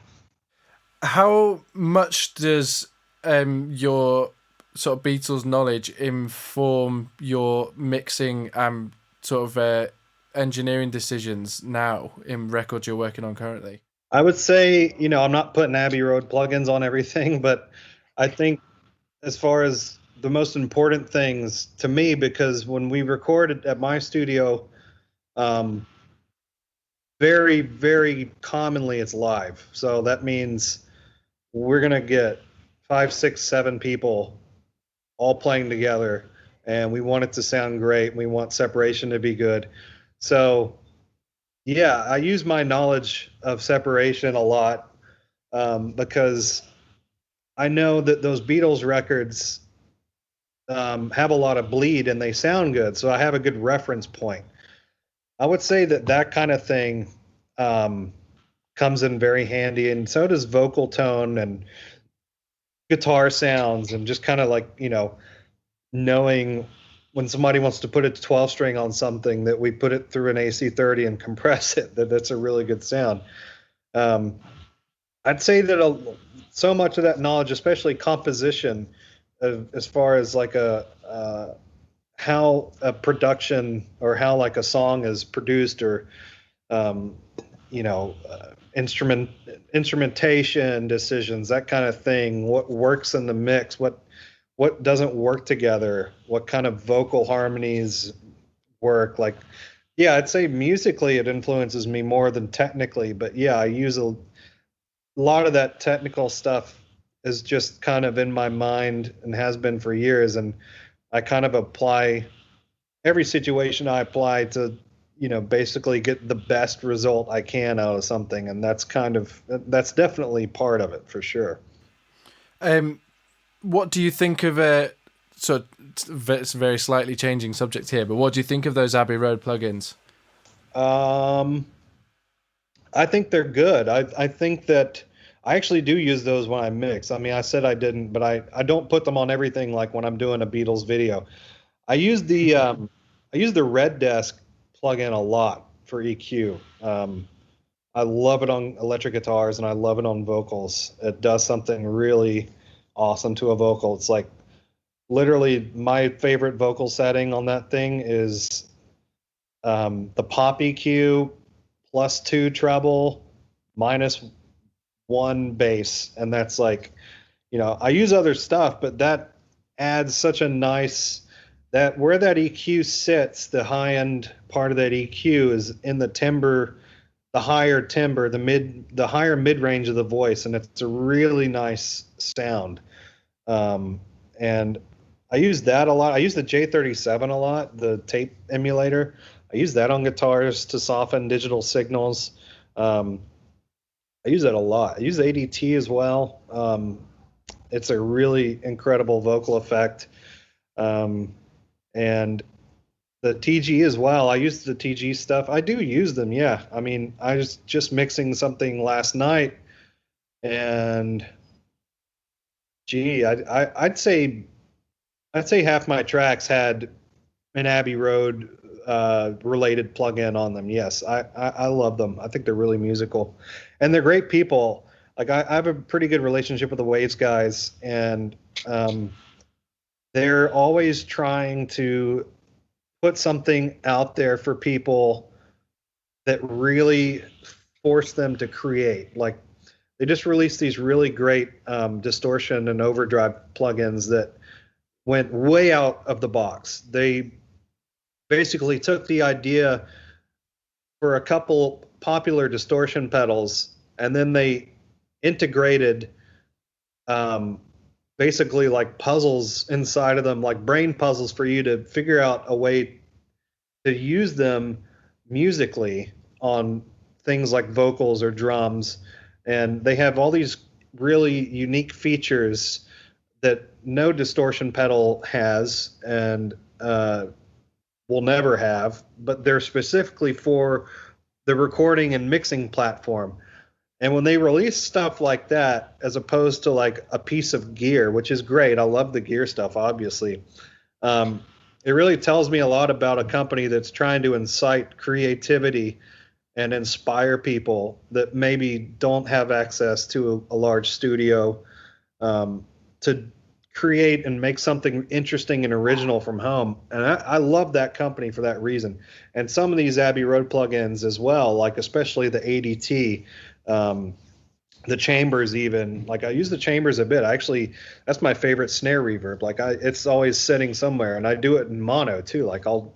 How much does your sort of Beatles knowledge inform your mixing and sort of engineering decisions now in records you're working on currently? I would say, I'm not putting Abbey Road plugins on everything, but I think as far as the most important things to me, because when we recorded at my studio, very, very commonly it's live. So that means we're going to get 5, 6, 7 people all playing together, and we want it to sound great. We want separation to be good. So yeah, I use my knowledge of separation a lot, because I know that those Beatles records have a lot of bleed and they sound good. So I have a good reference point. I would say that kind of thing comes in very handy, and so does vocal tone and guitar sounds, and just kind of like, knowing when somebody wants to put a 12 string on something, that we put it through an AC30 and compress it, that's a really good sound. I'd say that so much of that knowledge, especially composition, as far as like how a production or how like a song is produced, or instrumentation decisions, that kind of thing, what works in the mix, what doesn't work together, what kind of vocal harmonies work. Like, yeah, I'd say musically it influences me more than technically, but yeah, I use a lot of that technical stuff is just kind of in my mind and has been for years, and I kind of apply every situation I apply to, basically get the best result I can out of something, and that's definitely part of it, for sure. What do you think of so it's a very slightly changing subject here, but what do you think of those Abbey Road plugins? I think they're good. I think that I actually do use those when I mix. I mean, I said I didn't, but I don't put them on everything, like when I'm doing a Beatles video. I use the Red Desk plugin a lot for EQ. I love it on electric guitars, and I love it on vocals. It does something really awesome to a vocal. It's like literally my favorite vocal setting on that thing is the pop EQ +2 treble, -1 bass, and that's like, I use other stuff, but that adds such a nice, that where that EQ sits, the high end part of that EQ is in the timbre, the higher timbre, the higher mid range of the voice, and it's a really nice sound. And I use that a lot. I use the J37 a lot, the tape emulator. I use that on guitars to soften digital signals. I use that a lot. I use ADT as well. It's a really incredible vocal effect. And the TG as well. I use the TG stuff. I do use them, yeah. I mean, I was just mixing something last night, and I'd say half my tracks had an Abbey Road related plugin on them. Yes, I love them. I think they're really musical, and they're great people. Like, I have a pretty good relationship with the Waves guys, and they're always trying to put something out there for people that really force them to create. Like, they just released these really great distortion and overdrive plugins that went way out of the box. They basically took the idea for a couple popular distortion pedals, and then they integrated basically like puzzles inside of them, like brain puzzles for you to figure out a way to use them musically on things like vocals or drums. And they have all these really unique features that no distortion pedal has and will never have, but they're specifically for the recording and mixing platform. And when they release stuff like that, as opposed to like a piece of gear, which is great, I love the gear stuff, obviously. It really tells me a lot about a company that's trying to incite creativity and inspire people that maybe don't have access to a large studio to create and make something interesting and original from home. And I love that company for that reason. And some of these Abbey Road plugins as well, like especially the ADT, the chambers even. Like I use the chambers a bit. Actually, that's my favorite snare reverb. Like it's always sitting somewhere, and I do it in mono too. Like I'll,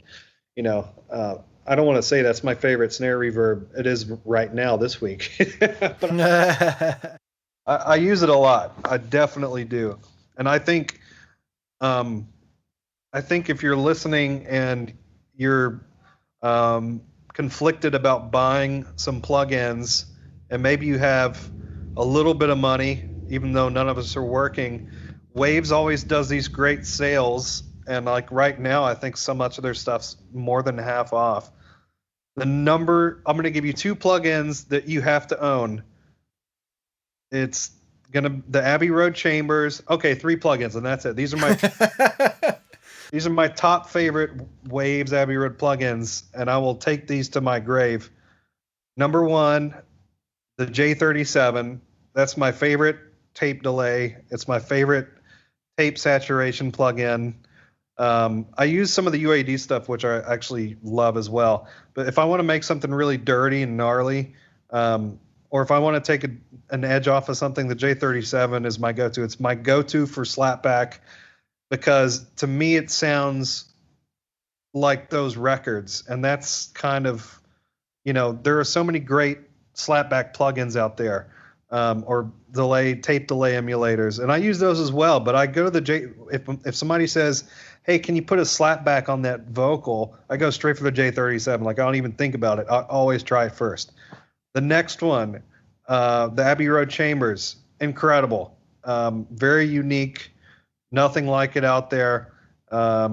I don't want to say that's my favorite snare reverb. It is right now this week. But I use it a lot. I definitely do. And I think if you're listening and you're conflicted about buying some plugins, and maybe you have a little bit of money, even though none of us are working, Waves always does these great sales. And like right now, I think so much of their stuff's more than half off. I'm going to give you 2 plugins that you have to own. It's the Abbey Road chambers. Okay, 3 plugins, and that's it. These are my top favorite Waves Abbey Road plugins, and I will take these to my grave. Number 1, the J37. That's my favorite tape delay. It's my favorite tape saturation plugin. I use some of the UAD stuff, which I actually love as well. But if I want to make something really dirty and gnarly, or if I want to take an edge off of something, the J37 is my go-to. It's my go-to for slapback because to me it sounds like those records. And that's kind of, there are so many great slapback plugins out there, or tape delay emulators. And I use those as well, but I go to the if somebody says, hey, can you put a slapback on that vocal? I go straight for the J37. Like I don't even think about it. I always try it first. The next one, the Abbey Road Chambers, incredible, very unique, nothing like it out there. I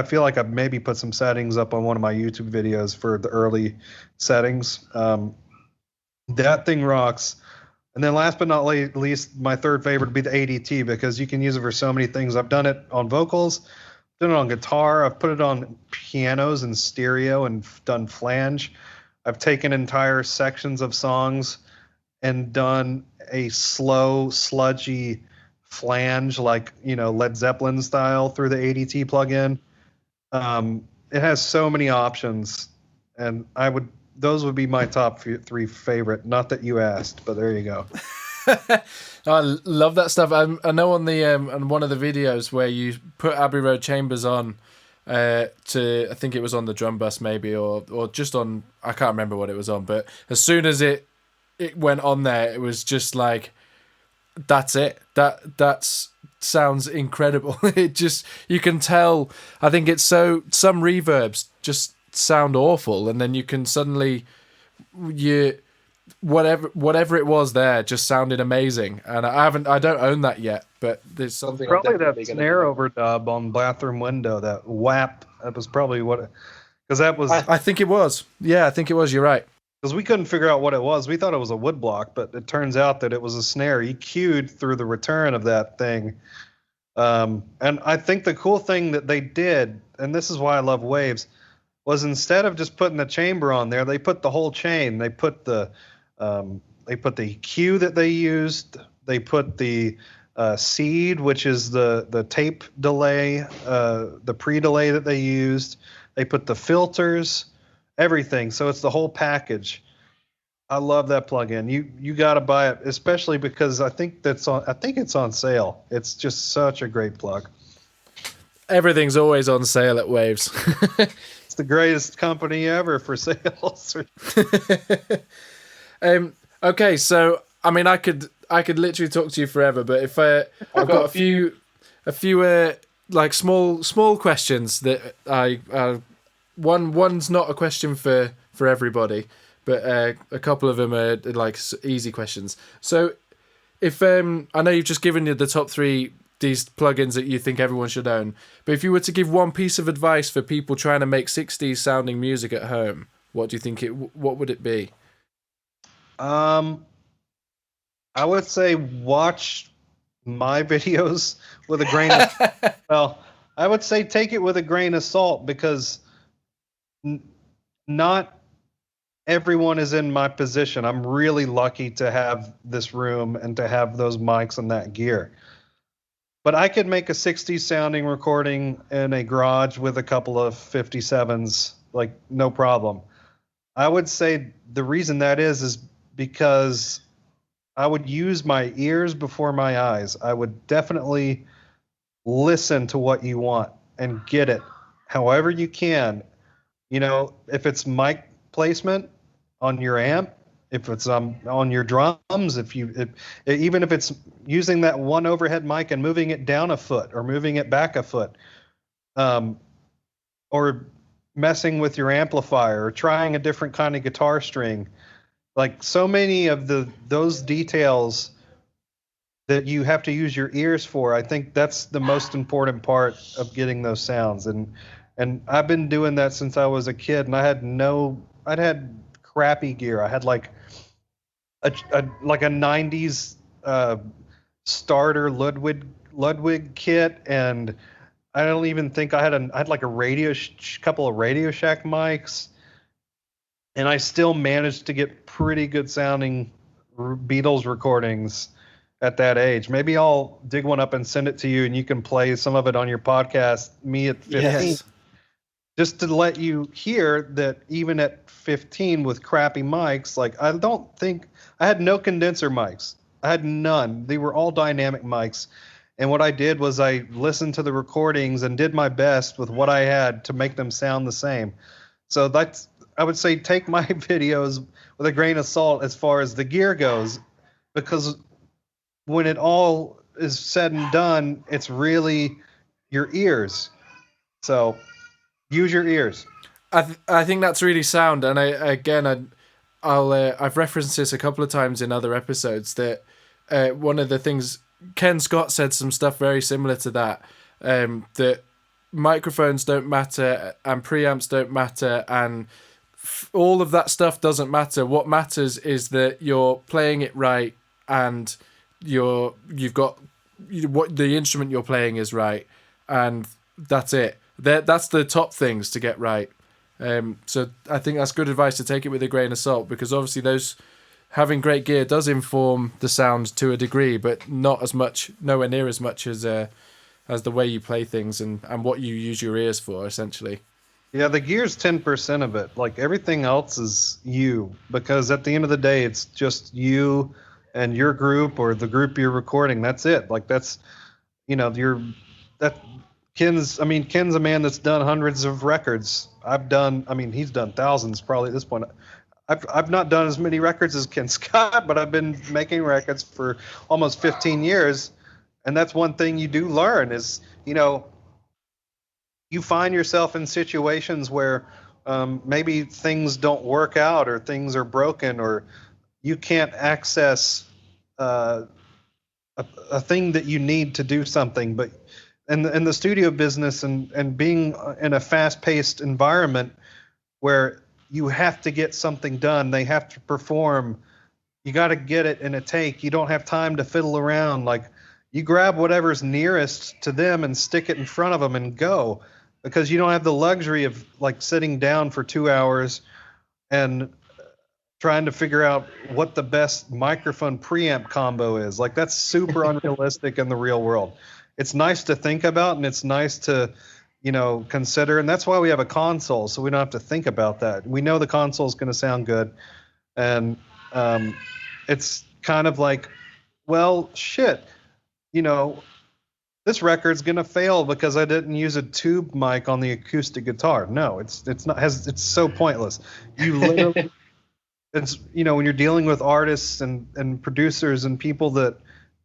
feel like I've maybe put some settings up on one of my YouTube videos for the early settings. That thing rocks. And then last but not least, my third favorite would be the ADT because you can use it for so many things. I've done it on vocals, done it on guitar. I've put it on pianos and stereo and done flange. I've taken entire sections of songs and done a slow, sludgy flange, like, Led Zeppelin style through the ADT plugin. It has so many options, and those would be my top 3 favorite. Not that you asked, but there you go. I love that stuff. I know on the on one of the videos where you put Abbey Road Chambers on I think it was on the drum bus maybe, or just on, I can't remember what it was on, but as soon as it went on there, it was just like, that's it. That sounds incredible. It just, you can tell. I think it's some reverbs just sound awful, and then you can suddenly whatever it was there just sounded amazing. And I don't own that yet, but there's something. Probably that snare overdub on Bathroom Window, that whap. That was probably because that was. I think it was. Yeah, I think it was. You're right. Because we couldn't figure out what it was. We thought it was a woodblock, but it turns out that it was a snare EQ'd through the return of that thing. And I think the cool thing that they did, and this is why I love Waves, was instead of just putting the chamber on there, they put the whole chain. They put the EQ that they used. They put the seed, which is the tape delay, the pre-delay that they used. They put the filters, everything. So it's the whole package. I love that plugin. You got to buy it, especially because I think it's on sale. It's just such a great plug. Everything's always on sale at Waves. It's the greatest company ever for sales. Okay, so I mean, I could literally talk to you forever, but if I've got a few like small questions that one's not a question for everybody, but a couple of them are like easy questions. So if I know you've just given you the top three these plugins that you think everyone should own, but if you were to give one piece of advice for people trying to make 60s sounding music at home, what do you think what would it be? I would say watch my videos with a grain of well, I would say take it with a grain of salt because not everyone is in my position. I'm really lucky to have this room and to have those mics and that gear. But I could make a 60s sounding recording in a garage with a couple of 57s, like no problem. I would say the reason that is because I would use my ears before my eyes. I would definitely listen to what you want and get it however you can. You know, if it's mic placement on your amp, if it's on your drums, even if it's using that one overhead mic and moving it down a foot or moving it back a foot, or messing with your amplifier or trying a different kind of guitar string, like so many of those details that you have to use your ears for. I think that's the most important part of getting those sounds. And I've been doing that since I was a kid, and I'd had crappy gear. I had like a 90s starter Ludwig kit, and I don't even think I had like a couple of Radio Shack mics, and I still managed to get pretty good sounding Beatles recordings at that age. Maybe I'll dig one up and send it to you, and you can play some of it on your podcast, me at 15. Yes. Just to let you hear that even at 15 with crappy mics, like I had no condenser mics. I had none. They were all dynamic mics. And what I did was I listened to the recordings and did my best with what I had to make them sound the same. So I would say take my videos with a grain of salt as far as the gear goes, because when it all is said and done, it's really your ears. So use your ears. I think that's really sound, and I've referenced this a couple of times in other episodes that one of the things Ken Scott said some stuff very similar to that, that microphones don't matter and preamps don't matter and all of that stuff doesn't matter. What matters is that you're playing it right and you've got what the instrument you're playing is right, and that's it. That's the top things to get right. So I think that's good advice to take it with a grain of salt, because obviously having great gear does inform the sound to a degree, but nowhere near as much as the way you play things and what you use your ears for, essentially. Yeah, the gear's 10% of it. Like everything else is you, because at the end of the day, it's just you and your group or the group you're recording. That's it. Like Ken's a man that's done hundreds of records. He's done thousands probably at this point. I've not done as many records as Ken Scott, but I've been making records for almost 15 years. And that's one thing you do learn is, you find yourself in situations where maybe things don't work out or things are broken or you can't access a thing that you need to do something. But in the studio business and being in a fast-paced environment where you have to get something done, they have to perform, you got to get it in a take. You don't have time to fiddle around. Like, you grab whatever's nearest to them and stick it in front of them and go, because you don't have the luxury of like sitting down for 2 hours and trying to figure out what the best microphone preamp combo is. Like, that's super unrealistic in the real world. It's nice to think about and it's nice to, consider. And that's why we have a console, so we don't have to think about that. We know the console is going to sound good. And it's kind of like, well, shit, you know, this record's gonna fail because I didn't use a tube mic on the acoustic guitar. No, it's so pointless. You literally, it's, you know, when you're dealing with artists and producers and people that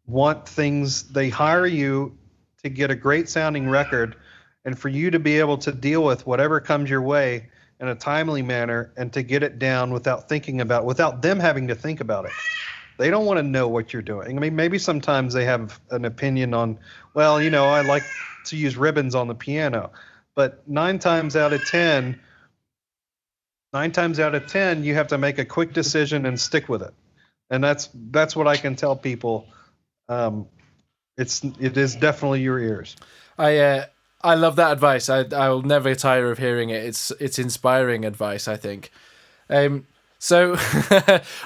want things, they hire you to get a great sounding record, and for you to be able to deal with whatever comes your way in a timely manner and to get it down without them having to think about it. They don't want to know what you're doing. I mean, maybe sometimes they have an opinion on, well, you know, I like to use ribbons on the piano, but nine times out of 10, you have to make a quick decision and stick with it. And that's what I can tell people. It is definitely your ears. I love that advice. I'll never tire of hearing it. It's inspiring advice, I think. So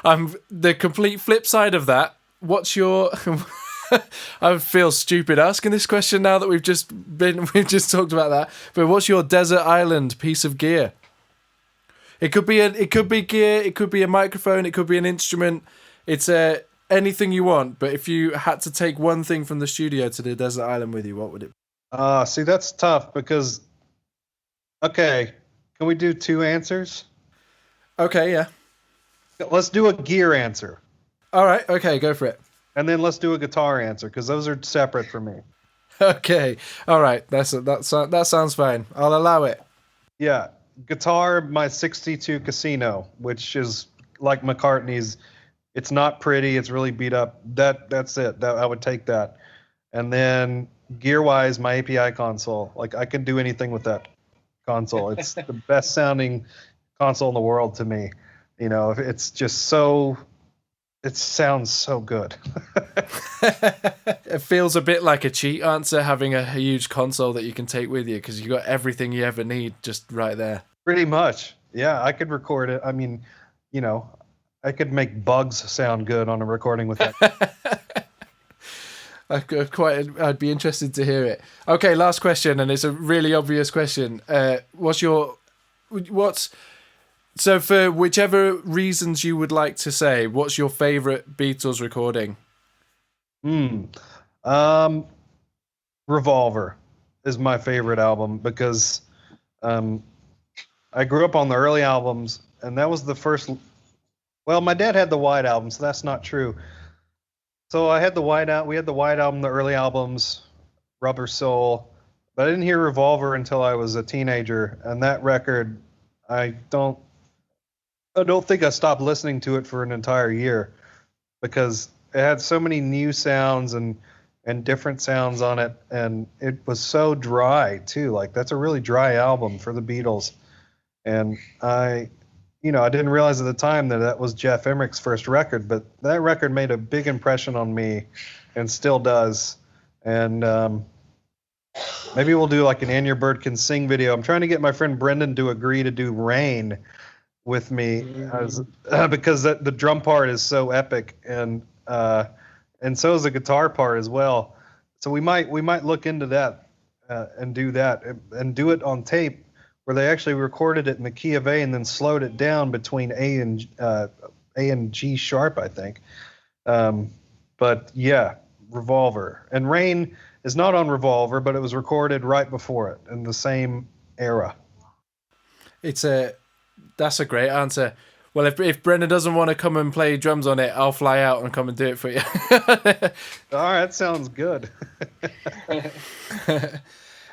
I'm the complete flip side of that. What's your I feel stupid asking this question now that we've just talked about that. But what's your desert island piece of gear? It could be gear, it could be a microphone, it could be an instrument. It's anything you want, but if you had to take one thing from the studio to the desert island with you, what would it be? See, that's tough because, okay, can we do two answers? Okay, yeah. Let's do a gear answer. All right, okay, go for it. And then let's do a guitar answer because those are separate for me. Okay, all right, that sounds fine. I'll allow it. Yeah, guitar, my 62 Casino, which is like McCartney's. It's not pretty. It's really beat up. That's it. I would take that. And then gear-wise, my API console. Like, I can do anything with that console. It's the best sounding console in the world to me. You know, it's just so. It sounds so good. It feels a bit like a cheat answer having a huge console that you can take with you because you got everything you ever need just right there. Pretty much. Yeah, I could record it. I mean, you know, I could make bugs sound good on a recording with that. I'd be interested to hear it. Okay, last question, and it's a really obvious question. So for whichever reasons you would like to say, what's your favorite Beatles recording? Revolver is my favorite album because I grew up on the early albums, and that was the first. Well, my dad had the White Album, so that's not true. So I had the White Album. We had the White Album, the early albums, Rubber Soul, but I didn't hear Revolver until I was a teenager, and that record, I don't think I stopped listening to it for an entire year because it had so many new sounds and different sounds on it, and it was so dry too. Like, that's a really dry album for the Beatles, and I didn't realize at the time that was Jeff Emmerich's first record, but that record made a big impression on me and still does. And maybe we'll do like an And Your Bird Can Sing video. I'm trying to get my friend Brendan to agree to do Rain with me because the drum part is so epic, and so is the guitar part as well. So we might look into that and do that and do it on tape, where they actually recorded it in the key of A and then slowed it down between A and G sharp, I think. But yeah, Revolver. And Rain is not on Revolver, but it was recorded right before it in the same era. That's a great answer. Well, if Brendan doesn't want to come and play drums on it, I'll fly out and come and do it for you. All right, that sounds good.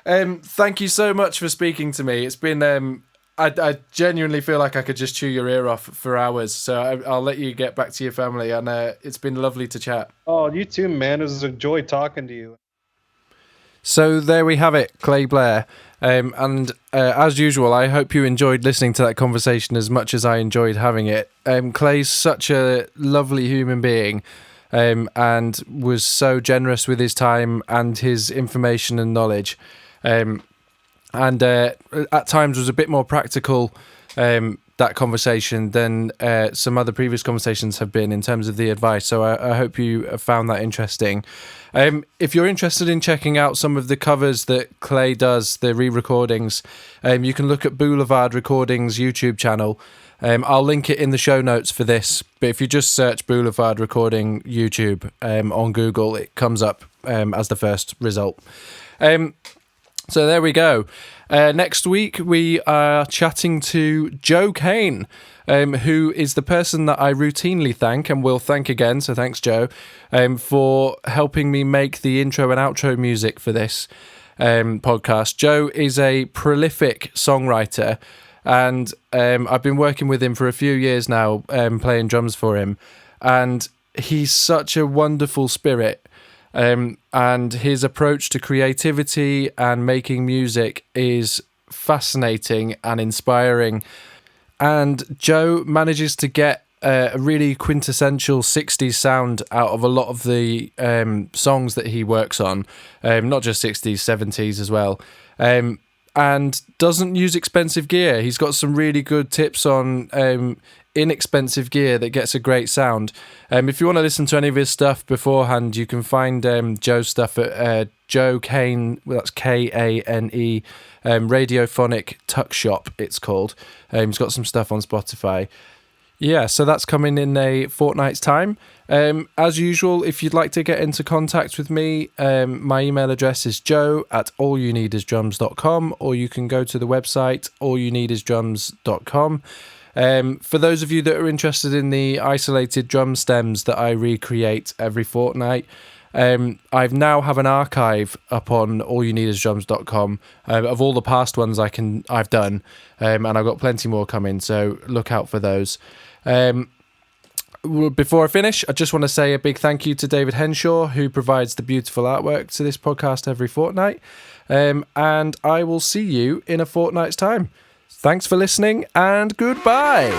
Thank you so much for speaking to me. It's been I genuinely feel like I could just chew your ear off for hours. So I'll let you get back to your family, and it's been lovely to chat. Oh, you too, man. It was a joy talking to you. So there we have it, Clay Blair. And as usual, I hope you enjoyed listening to that conversation as much as I enjoyed having it. Clay's such a lovely human being, and was so generous with his time and his information and knowledge. And at times was a bit more practical that conversation than some other previous conversations have been in terms of the advice. So I hope you found that interesting. If you're interested in checking out some of the covers that Clay does, the re-recordings, you can look at Boulevard Recording's YouTube channel. I'll link it in the show notes for this, but if you just search Boulevard Recording YouTube on Google, it comes up as the first result. So there we go. Next week, we are chatting to Joe Kane, who is the person that I routinely thank and will thank again. So thanks, Joe, for helping me make the intro and outro music for this podcast. Joe is a prolific songwriter, and I've been working with him for a few years now, playing drums for him. And he's such a wonderful spirit. And his approach to creativity and making music is fascinating and inspiring. And Joe manages to get a really quintessential 60s sound out of a lot of the songs that he works on, not just 60s, 70s as well. And doesn't use expensive gear. He's got some really good tips on inexpensive gear that gets a great sound. If you want to listen to any of his stuff beforehand, you can find Joe's stuff at Joe Kane, well, that's Kane, Radiophonic Tuck Shop, it's called. He's got some stuff on Spotify. Yeah, so that's coming in a fortnight's time. As usual, if you'd like to get into contact with me, my email address is joe@allyouneedisdrums.com, or you can go to the website allyouneedisdrums.com. For those of you that are interested in the isolated drum stems that I recreate every fortnight, I've now have an archive up on allyouneedisdrums.com of all the past ones I've done, and I've got plenty more coming, so look out for those. Before I finish, I just want to say a big thank you to David Henshaw, who provides the beautiful artwork to this podcast every fortnight, and I will see you in a fortnight's time. Thanks for listening, and goodbye.